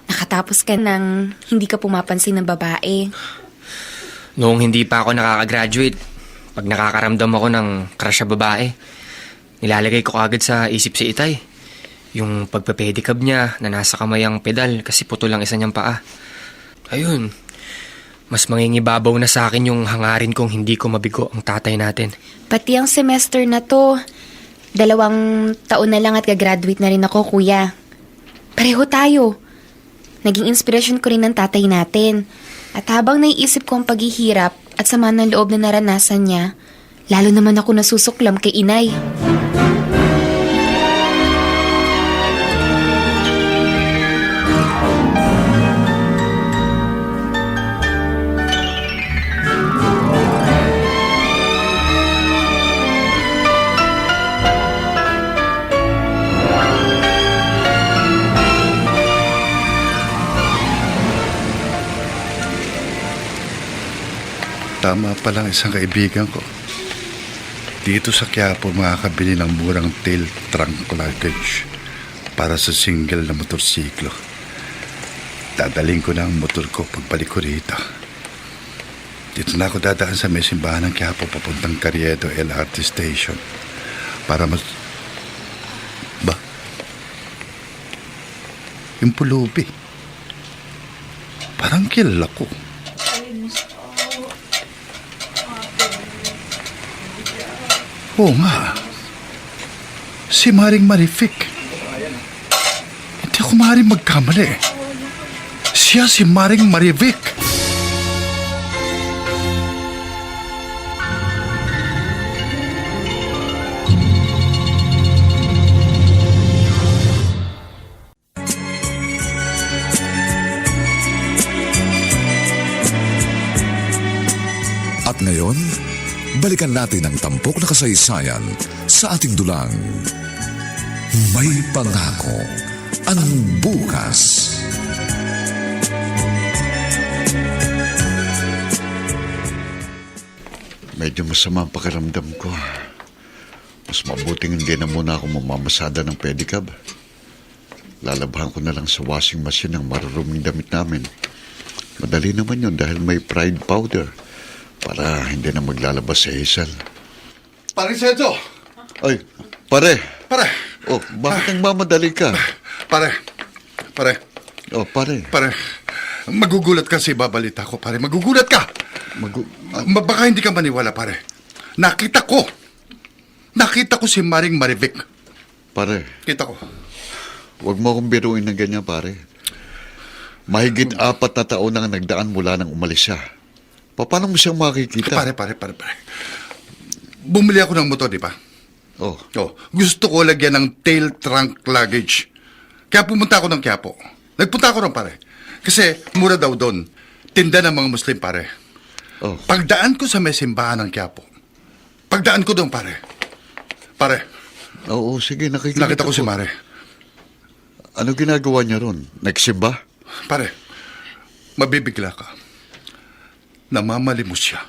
Nakatapos ka ng hindi ka pumapansin ng babae. Noong hindi pa ako nakakagraduate, pag nakakaramdam ako ng crush sa babae, nilalagay ko agad sa isip si Itay. Yung pagpapedicab niya na nasa kamay ang pedal kasi puto lang isa niyang paa. Ayun. Mas mangingibabaw na sa akin yung hangarin kong hindi ko mabigo ang tatay natin. Pati ang semester na to. 2 taon na lang at gagraduate na rin ako, kuya. Pareho tayo. Naging inspirasyon ko rin ng tatay natin. At habang naiisip ko ang paghihirap at sama ng loob na naranasan niya, lalo naman ako nasusuklam kay inay. Tama palang isang kaibigan ko. Dito sa Quiapo makakabili ng murang tail trunk luggage para sa single na motorsiklo. Dadaling ko na ang motor ko pagbalik ko rito. Dito na ako dadaan sa may simbahan ng Quiapo papuntang Carriedo LRT Station para Ba? Yung pulubi. Parang kilala ko. Oo nga. Si Maring Marific. Hindi ako maaaring magkamali. Siya si Maring Marivic. At ngayon, balikan natin ang tampok na kasaysayan sa ating dulang. May pangako ang bukas. Medyo masama ang pakiramdam ko. Mas mabuting hindi na muna ako mamamasada ng pedicab. Lalabhan ko na lang sa washing machine ang maruruming damit namin. Madali naman yun dahil may Pride powder para hindi na maglalabas sa Hazel. Pare Sergio! Ay, pare! Pare! Oh, bakit nagmamadali ka? Pare! Oh, pare. Pare, magugulat ka sa ibabalita ko, pare. Magugulat ka! Baka hindi ka maniwala, pare. Nakita ko si Maring Marivic. Pare, Kita ko. huwag mo akong biruin ng ganyan, pare. Mahigit 4 na taon nang nagdaan mula nang umalis siya. Paano mo siyang makikita? Pare. Bumili ako ng motor, di ba? Oh, Gusto ko lagyan ng tail trunk luggage. Kaya pumunta ako ng Quiapo. Nagpunta ako ron, pare. Kasi mura daw doon. Tinda ng mga Muslim, pare. oh. Pagdaan ko sa may simbahan ng Quiapo. Pagdaan ko doon, pare. Pare, Oo, sige, nakikita nakita ko si Mare. Ano ginagawa niya ron? Nagsimba? Pare, mabibigla ka. Namamalimos siya.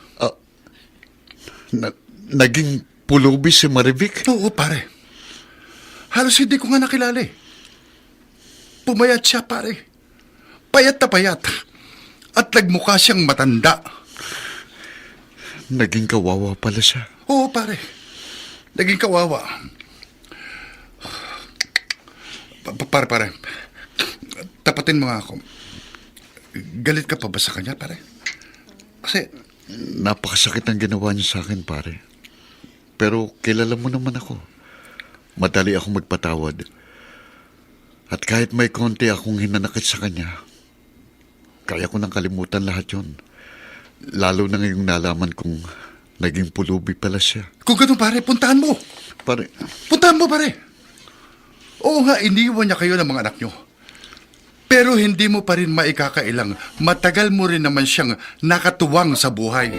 Naging pulubi si Marivic? Oo, pare. Halos hindi ko nga nakilala eh. Pumayat siya, pare. Payat na payat. At nagmukha siyang matanda. Naging kawawa pala siya. Oo, pare. Naging kawawa. Pare. Tapatin mo nga ako. Galit ka pa ba sa kanya, pare? Kasi Napakasakit ang ginawa niya sa akin, pare. Pero kilala mo naman ako. Madali akong magpatawad. At kahit may konti akong hinanakit sa kanya, kaya ko nang kalimutan lahat yon. Lalo na ngayong nalaman kong naging pulubi pala siya. kung ganun, pare, puntahan mo. Pare, Puntahan mo, pare. Oo nga, iniwan niya kayo ng mga anak niyo. Pero hindi mo pa rin maikakailang. Matagal mo rin naman siyang nakatuwang sa buhay.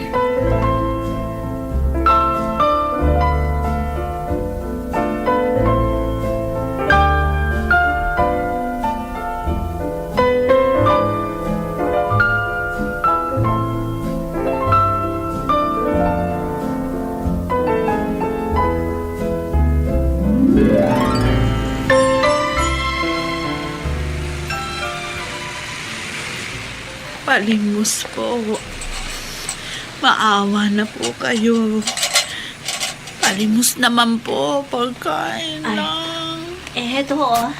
Palimos po. Maawa na po kayo. Palimos naman po. Pagkain Ay. lang. Eto ho,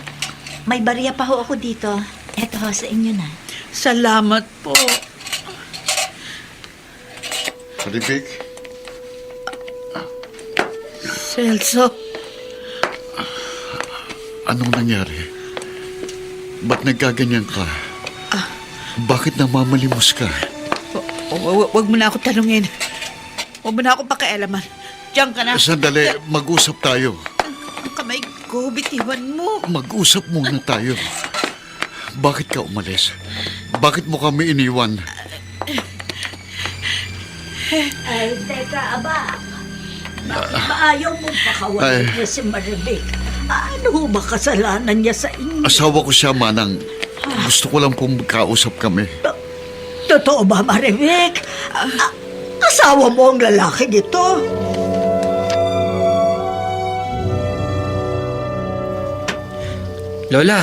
may barya pa ho ako dito. Eto ho, sa inyo na. Salamat po. Maribik, Celso, anong nangyari? Ba't nagkaganyan ka? Bakit namamalimos ka? wag mo na ako tanungin. Wag mo na ako pakialaman. Diyan ka na. Sandali, mag-usap tayo. Ang kamay ko, bitiwan mo. Mag-usap muna tayo. Bakit ka umalis? Bakit mo kami iniwan? Ay, teka, aba. Bakit ba ayaw mo pakawalan niya si Maribik? Ano ba kasalanan niya sa inyo? Asawa ko siya, Manang. Gusto ko lang pong magkausap kami. Totoo ba, Maribik? Asawa mo ang lalaki nito? Lola,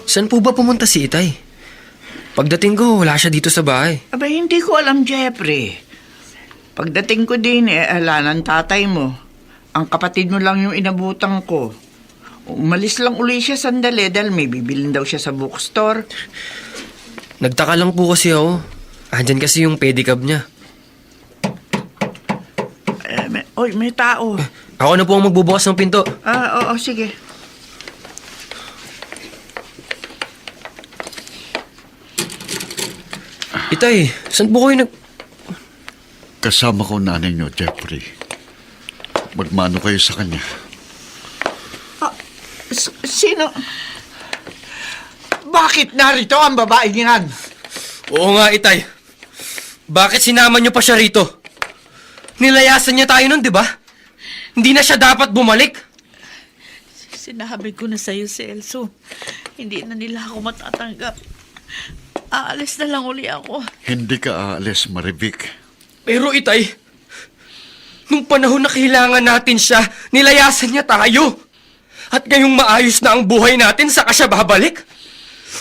saan po ba pumunta si Itay? Pagdating ko, wala siya dito sa bahay. Aba, hindi ko alam, Jeffrey. Pagdating ko din, ala ng tatay mo. Ang kapatid mo lang yung inabutan ko. Umalis lang uli siya sandali dahil may bibilin daw siya sa bookstore. Nagtaka lang po kasi ako. Andyan kasi yung pedicab niya. May tao. Ako na po ang magbubukas ng pinto. Oo, sige. Itay, saan po kayo Kasama ko nanay niyo, Jeffrey. Magmano kayo sa kanya. Sino? Bakit narito ang babaeng yan? Oo nga, Itay. Bakit sinama niyo pa siya rito? Nilayasan niya tayo nun, di ba? Hindi na siya dapat bumalik. Sinabi ko na sa'yo, Celso. Hindi na nila ako matatanggap. Aalis na lang uli ako. Hindi ka aalis, Maribik. Pero Itay, nung panahon na kailangan natin siya, nilayasan niya tayo. At ngayong maayos na ang buhay natin, saka siya babalik?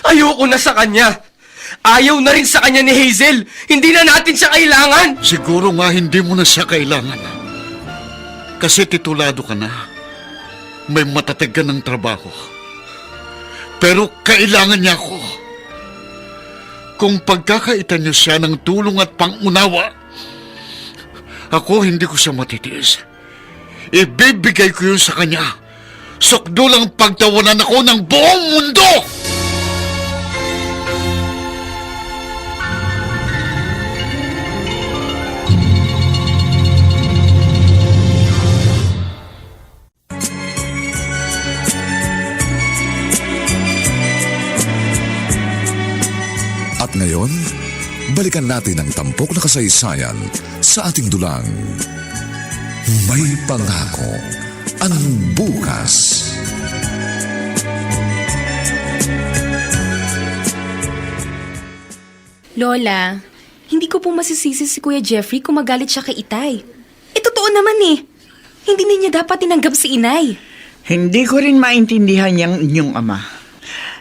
Ayoko na sa kanya. Ayaw na rin sa kanya ni Hazel. Hindi na natin siya kailangan. Siguro nga hindi mo na siya kailangan. Kasi titulado ka na. May matatag ka ng trabaho. Pero kailangan niya ako. Kung pagkakaitan niyo siya ng tulong at pangunawa, ako hindi ko siya matitiis. Ibibigay ko yun sa kanya. Sukdo lang pagtawanan ako ng buong mundo! At ngayon, balikan natin ang tampok na kasaysayan sa ating dulang. May pangako ang bukas. Lola, hindi ko po masisisi si Kuya Jeffrey kung magalit siya kay Itay. Totoo naman eh. Hindi niya dapat tinanggap si Inay. Hindi ko rin maintindihan yung inyong ama.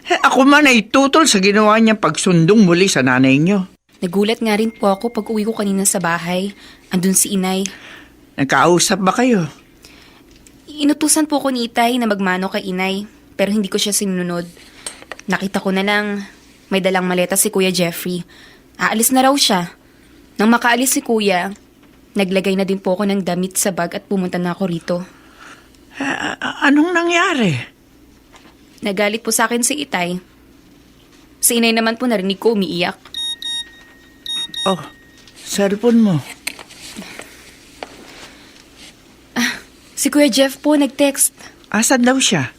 Ako man ay tutol sa ginawa niyang pagsundong muli sa nanay niyo. Nagulat nga rin po ako pag uwi ko kanina sa bahay. Andun si Inay. Nagkausap ba kayo? Inutusan po ko ni Itay na magmano kay Inay, pero hindi ko siya sinunod. Nakita ko na lang, may dalang maleta si Kuya Jeffrey. Aalis na raw siya. Nang makaalis si Kuya, naglagay na din po ako ng damit sa bag at pumunta na ako rito. Anong nangyari? Nagalit po sa akin si Itay. Si Inay naman po narinig ko umiiyak. Oh, cellphone mo. Si Kuya Jeff po nag-text. Asan daw siya?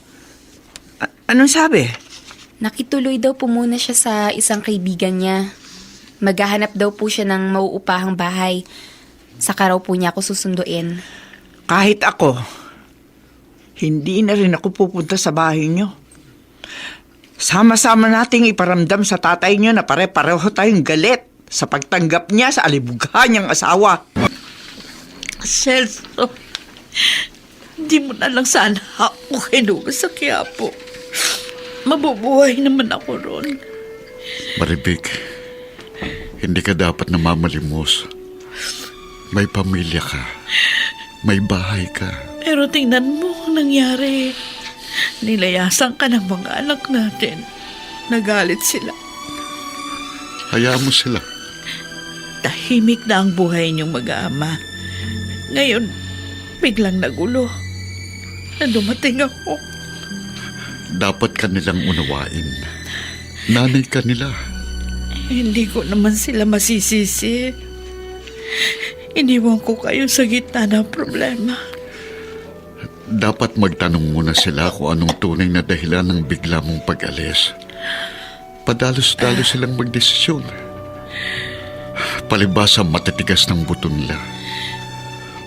Anong sabi? Nakituloy daw po muna siya sa isang kaibigan niya. Maghahanap daw po siya ng mauupahang bahay. Saka raw po niya ako susunduin. Kahit ako, hindi na rin ako pupunta sa bahay niyo. Sama-sama nating iparamdam sa tatay niyo na pare-pareho tayong galit sa pagtanggap niya sa alibughan niyang asawa. Celso, hindi mo na lang sana ako kinuha sa Quiapo. Mabubuhay naman ako ron. Maribik, hindi ka dapat namamalimos. May pamilya ka. May bahay ka. Pero tingnan mo ang nangyari. Nilayasan ka ng mga anak natin. Nagalit sila. Hayaan mo sila. Tahimik na ang buhay niyong mag-aama. Ngayon, biglang nagulo. Na dumating ako. Dapat ka nilang unawain. Nanay ka nila. Hindi ko naman sila masisisi. Iniwan ko kayo sa gitna ng problema. Dapat magtanong muna sila kung anong tunay na dahilan ng bigla mong pag-alis. Padalos-dalos silang magdesisyon. Palibhasa matitigas ng buto nila.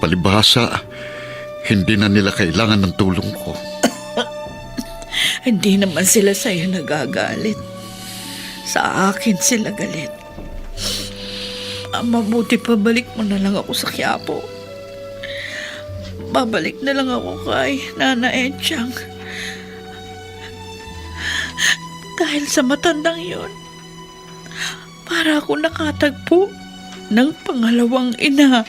Palibhasa, hindi na nila kailangan ng tulong ko. Hindi naman sila sa'yo nagagalit. Sa akin sila galit. Mabuti pa balik mo na lang ako sa Quiapo. Babalik na lang ako kay Nana Etchang. Dahil sa matandang yun, para ako nakatagpo ng pangalawang ina.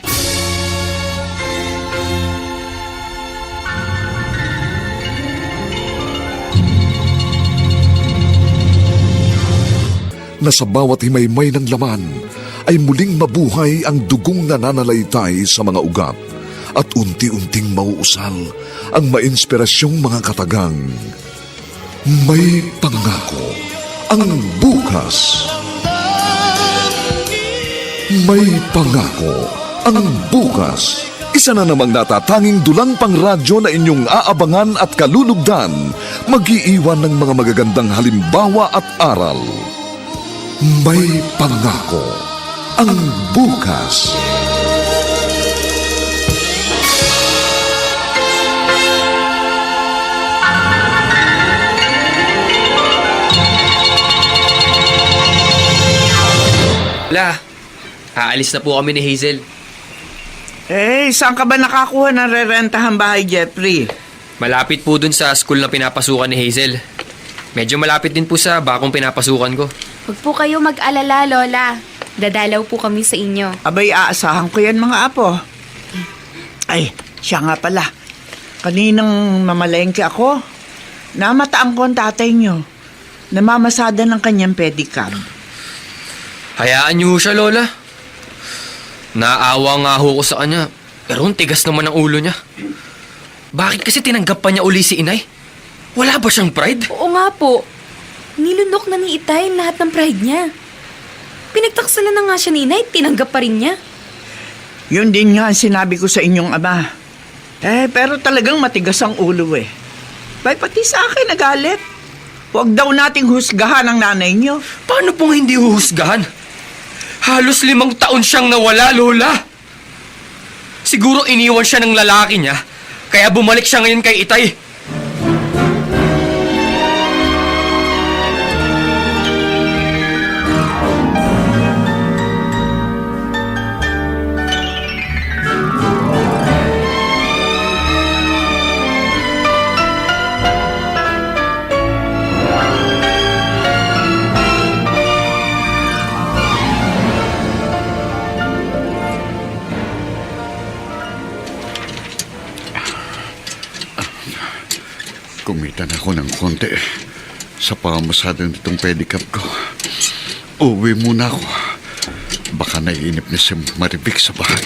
Na sa bawat himaymay ng laman ay muling mabuhay ang dugong nananalaytay sa mga ugat at unti-unting mauusal ang mainspirasyong mga katagang. May pangako ang bukas. May pangako ang bukas. Isa na namang natatanging dulang pangradyo na inyong aabangan at kalulugdan, mag-iiwan ng mga magagandang halimbawa at aral. May pangako ang bukas. Wala. Aalis na po kami ni Hazel. Saan ka ba nakakuha ng rerentahan bahay, Jeffrey? Malapit po dun sa school na pinapasukan ni Hazel. Medyo malapit din po sa bakong pinapasukan ko. Huwag po kayo mag-alala, Lola. Dadalaw po kami sa inyo. Abay, aasahan ko yan, mga apo. Ay, siya nga pala. Kaninang mamalengke ako, namataan ko ang tatay niyo. Namamasada ng kanyang pedicab. Hayaan niyo siya, Lola. Naawa nga ho ko sa kanya. Pero ang tigas naman ang ulo niya. Bakit kasi tinanggap pa niya uli si inay? Wala ba siyang pride? Oo nga po. Nilunok na ni Itay lahat ng pride niya. Pinagtaksalan na nga siya ni Inay, tinanggap pa rin niya. Yun din nga ang sinabi ko sa inyong ama. Pero talagang matigas ang ulo eh. Pati sa akin nagalit. Huwag daw nating husgahan ang nanay niyo. Paano pong hindi huhusgahan? Halos 5 taon siyang nawala, Lola. Siguro iniwan siya ng lalaki niya, kaya bumalik siya ngayon kay Itay. Kumita na ako ng konti sa pamamasada nitong pedicab ko. Uwi muna ako. Baka naiinip na si Maribik sa bahay.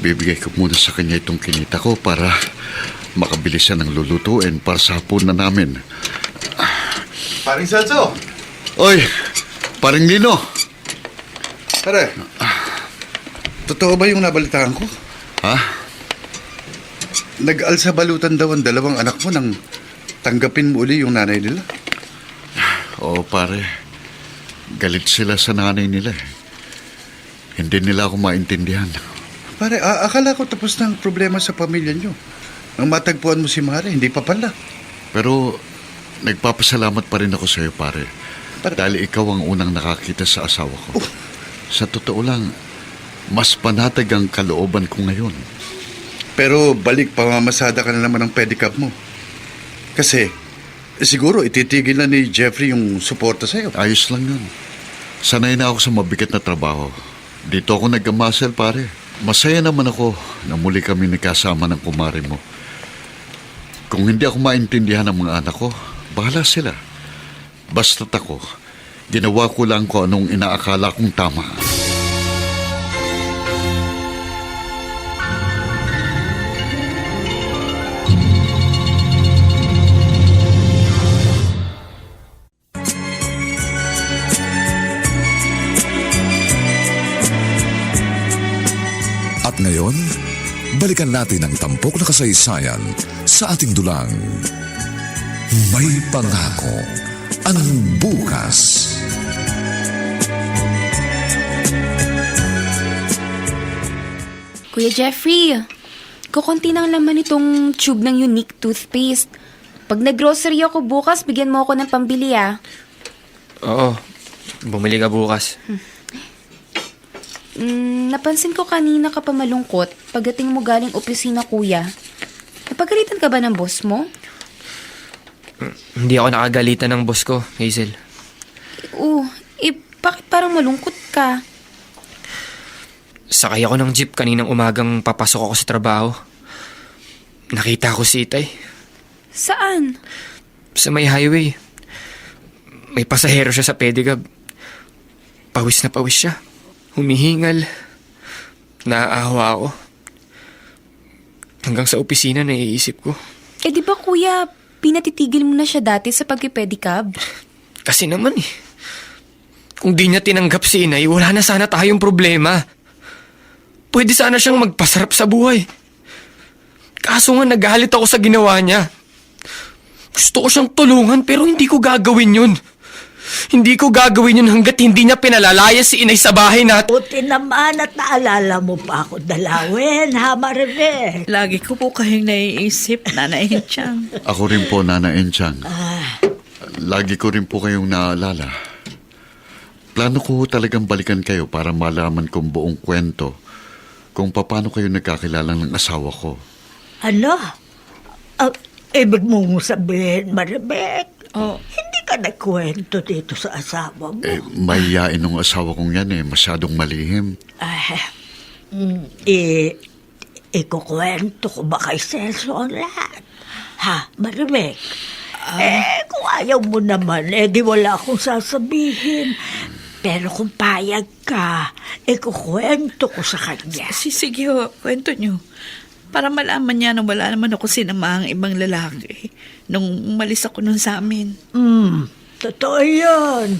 Ibibigay ko muna sa kanya itong kinita ko para makabili siya ng lulutuin para sa hapon na namin. Paring Celso! Oy, paring Lino. Pare, totoo ba yung nabalitaan ko? Ha? Nag-alsa balutan daw ang 2 anak mo nang tanggapin mo uli yung nanay nila. Oo, pare. Galit sila sa nanay nila. Hindi nila ako maintindihan. Pare, akala ko tapos na ang problema sa pamilya nyo. Nang matagpuan mo si Mare, hindi pa pala. Pero nagpapasalamat pa rin ako sa iyo, pare. Dahil ikaw ang unang nakakita sa asawa ko. Sa totoo lang, mas panatag ang kalooban ko ngayon. Pero balik, pamamasada ka na naman ng pedicab mo. Kasi, siguro ititigil na ni Jeffrey yung suporta sa'yo. Ayos lang yun. Sanay na ako sa mabigat na trabaho. Dito ako nag-muscle, pare. Masaya naman ako na muli kami nagkasama ng kumare mo. Kung hindi ako maintindihan ng mga anak ko, bahala sila. Basta't ako, Ginawa ko lang kung anong inaakala kong tama. At ngayon, balikan natin ang tampok na kasaysayan sa ating dulang. May pangako ang bukas. Kuya Jeffrey, kukunti ng laman itong tube ng Unique toothpaste. Pag nag-grocery ako bukas, bigyan mo ako ng pambili Oo, bumili ka bukas. Napansin ko kanina ka pa malungkot pagdating mo galing opisina, kuya. Napagalitan ka ba ng boss mo? Hindi ako nakagalitan ng boss ko, Hazel. Bakit parang malungkot ka? Sakay ako ng jeep kaninang umagang papasok ako sa trabaho. Nakita ko si Itay. Saan? Sa may highway. May pasahero siya sa pedicab. Pawis na pawis siya. Humihingal. Naaawa ako. Hanggang sa opisina naiisip ko. Di ba kuya, pinatitigil mo na siya dati sa pagpipedicab? Kasi naman kung di niya tinanggap si Inay, wala na sana tayong problema. Pwede sana siyang magpasarap sa buhay. Kaso nga nagalit ako sa ginawa niya. Gusto ko siyang tulungan pero hindi ko gagawin yun. Hindi ko gagawin yun hanggat hindi niya pinalalaya si Inay sa bahay natin. Buti naman at naalala mo pa ako dalawin, ha, Maribel? Lagi ko po kayong naiisip, Nana Enchang. Ako rin po, Nana Enchang. Lagi ko rin po kayong naalala. Plano ko talagang balikan kayo para malaman kong buong kwento kung paano kayo nagkakilala ng asawa ko. Ano? Ibig mong sabihin, Maribel? Oh. Hindi ka nagkwento dito sa asawa mo? Mahihain ng asawa kong yan masyadong malihim. Ikukwento ko ba kay Celso ang lahat? Ha, Maribel? Kung ayaw mo naman, di wala akong sasabihin. Pero kung payag ka, ikukwento ko sa kanya. Sige ho, kwento nyo. Para malaman niya na wala naman ako sinamahang ibang lalaki nung umalis ako nun sa amin. Totoo yun.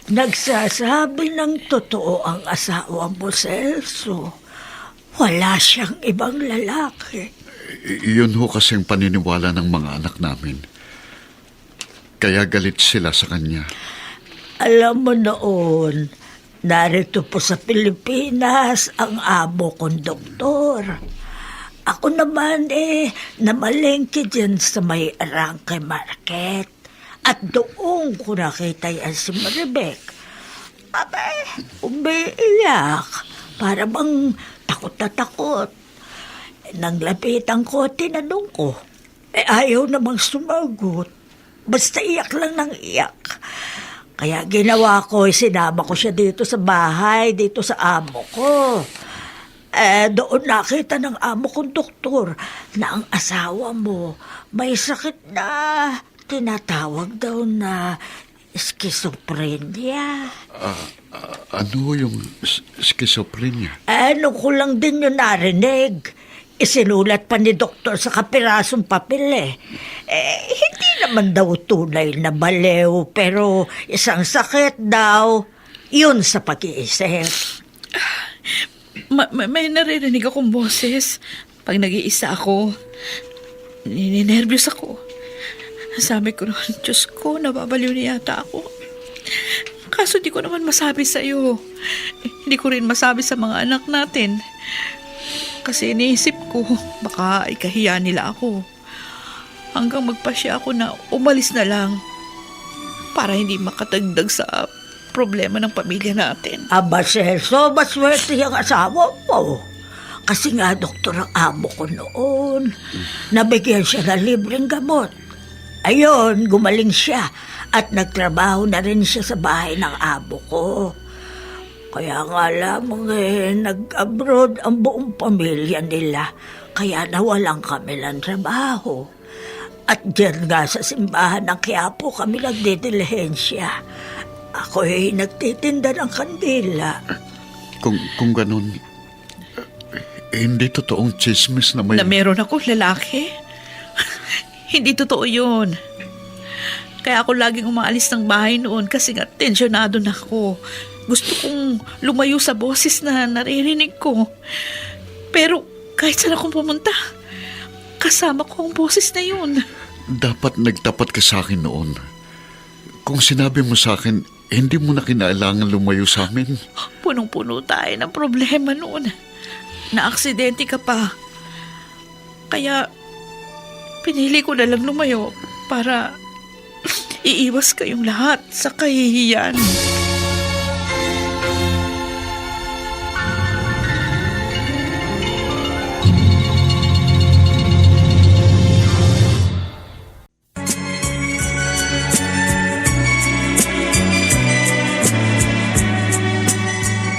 Nagsasabi ng totoo ang asawa mo, Celso. Wala siyang ibang lalaki. Yun ho kasing paniniwala ng mga anak namin. Kaya galit sila sa kanya. Alam mo noon, narito po sa Pilipinas ang amo kong doktor. Ako naman namalengke dyan sa may Arangke Market. At doon ko nakita yan si Maribel. Umiiyak. Para bang takot na takot. Nang lapitan ko, tinanong ko. Ayaw namang sumagot. Basta iyak lang ng iyak. Kaya ginawa ko, sinama ko siya dito sa bahay, dito sa amo ko. Doon nakita ng amo kong doktor na ang asawa mo may sakit na tinatawag daw na schizophrenia. Ano yung schizophrenia? Nung ko lang din yun narinig. Isinulat pa ni doktor sa kapirasong papel hindi naman daw tunay na balew, pero isang sakit daw, yun sa pag-iisip. May naririnig akong boses. Pag nag-iisa ako, ninenervyos ako. Sabi ko noon, Diyos ko, nababaliw na yata ako. Kaso di ko naman masabi sa iyo. Hindi ko rin masabi sa mga anak natin. Kasi iniisip ko, baka ikahiya nila ako. Hanggang magpasya ako na umalis na lang para hindi makatagdag sa problema ng pamilya natin. Aba, Celso, maswerte yung asawa mo. Kasi nga, doktor, ang amo ko noon. Nabigyan siya ng libreng gamot. Ayun, gumaling siya at nagtrabaho na rin siya sa bahay ng amo ko. Kaya nga lamang nag-abroad ang buong pamilya nila. Kaya nawalan kami ng trabaho. At dyan nga sa simbahan ng Quiapo kami nagdidilihensya. Ako Ako'y nagtitinda ng kandila. Kung ganun, hindi totoong chismis na may... Na meron akong lalaki? Hindi totoo yun. Kaya ako laging umaalis ng bahay noon kasi nga tensyonado na ako. Gusto kong lumayo sa boses na naririnig ko. Pero kahit saan akong pumunta, kasama ko ang boses na yun. Dapat nagtapat ka sa akin noon. Kung sinabi mo sa akin, hindi mo na kinailangan lumayo sa amin. Punong-puno tayo ng problema noon. Na-aksidente ka pa. Kaya pinili ko na lang lumayo para iiwas kayong lahat sa kahihiyan.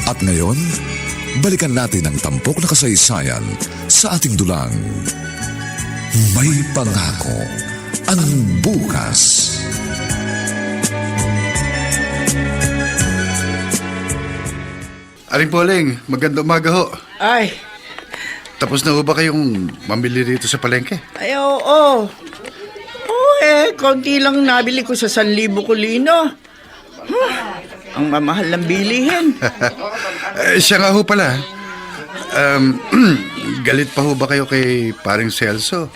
At ngayon, balikan natin ang tampok na kasaysayan sa ating dulang. May pangako ang bukas. Aling Poling, magandang umaga ho. Ay, Tapos na ho ba kayong mamili rito sa palengke? ay oo. Konti lang nabili ko sa 1,000 kulino. Ang mamahal ng bilihin. Siya nga ho pala. Galit pa ho ba kayo kay paring Celso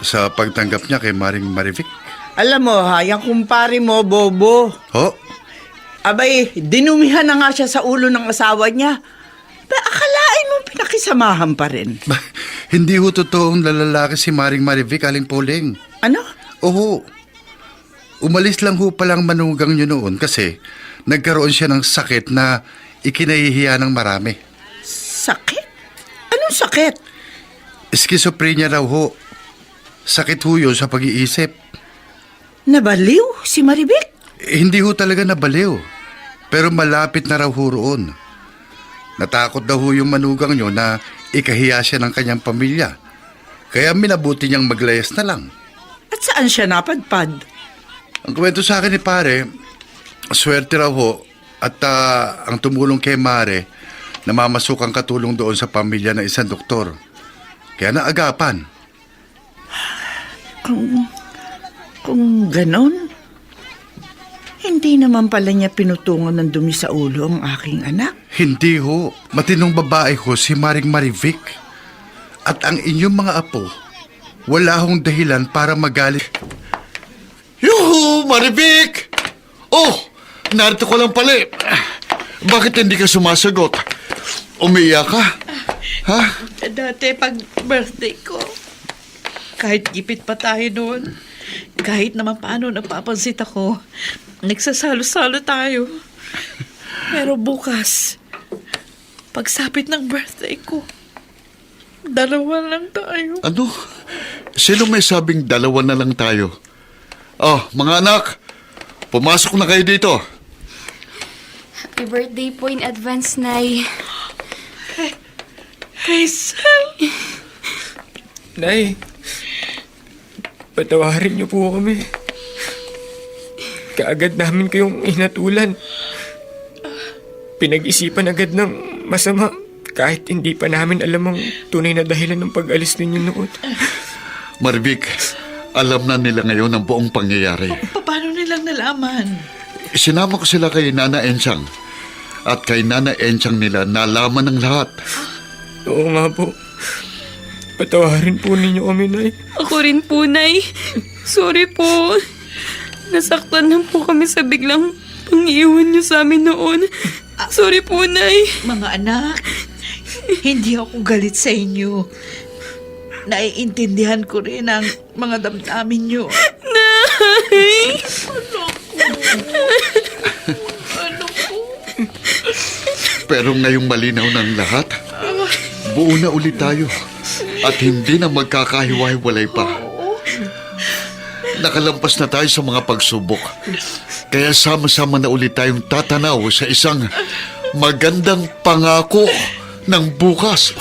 sa pagtanggap niya kay Maring Marivic? Alam mo, yung kumpare mo, Bobo. Ho? Abay, dinumihan na nga siya sa ulo ng asawa niya. Pero akalain mo pinakisamahan pa rin. Hindi ho totoong lalaki si Maring Marivic, Aling Poling. Ano? Oo. Umalis lang ho palang manugang niyo noon kasi nagkaroon siya ng sakit na ikinahihiya ng marami. Sakit? Anong sakit? Schizophrenia raw ho. Sakit ho yun sa pag-iisip. Nabaliw si Marivic? Hindi ho talaga nabaliw. Pero malapit na raw ho roon. Natakot daw ho yung manugang niyo na ikahiya siya ng kanyang pamilya. Kaya minabuti niyang maglayas na lang. At saan siya napadpad? Ang kwento sa akin ni pare, swerte raw ho at ang tumulong kay Mare, namamasukang katulong doon sa pamilya ng isang doktor. Kaya naagapan. Kung ganon, hindi naman pala niya pinutungan ng dumi sa ulo ang aking anak. Hindi ho. Matinong babae ho si Maring Marivic. At ang inyong mga apo, wala hong dahilan para magalit. Yuhu, Marivic! Oh, narito ko lang pala. Bakit hindi ka sumasagot? Umiiyak ka? Ha? Dati pag birthday ko, kahit gipit pa tayo noon, kahit naman paano napapansit ako, nagsasalo-salo tayo. Pero bukas, pagsapit ng birthday ko, dalawa lang tayo. Ano? Sino may sabing dalawa na lang tayo? Oh, mga anak, pumasok na kayo dito. Happy birthday po in advance, Nay. Hazel! Nay, patawarin niyo po kami. Kaagad namin kayong inatulan. Pinag-isipan agad ng masama kahit hindi pa namin alam ang tunay na dahilan ng pag-alis ninyo noon. Marivic, alam na nila ngayon ang buong pangyayari. Paano nilang nalaman? Sinama ko sila kay Nana Enchang. At kay Nana Enchang nila nalaman ng lahat. Oo nga po. Patawarin po ninyo kami, Nay. Ako rin po, Nay. Sorry po. Nasaktan lang po kami sa biglang pang-iwan niyo sa amin noon. Sorry po, Nay. Mga anak, hindi ako galit sa inyo. Naiintindihan ko rin ang mga damdamin nyo. Nay! Pero ngayong malinaw ng lahat, buo na ulit tayo. At hindi na magkakahiwa-hiwalay pa. Nakalampas na tayo sa mga pagsubok. Kaya sama-sama na ulit tayong tatanaw sa isang magandang pangako ng bukas.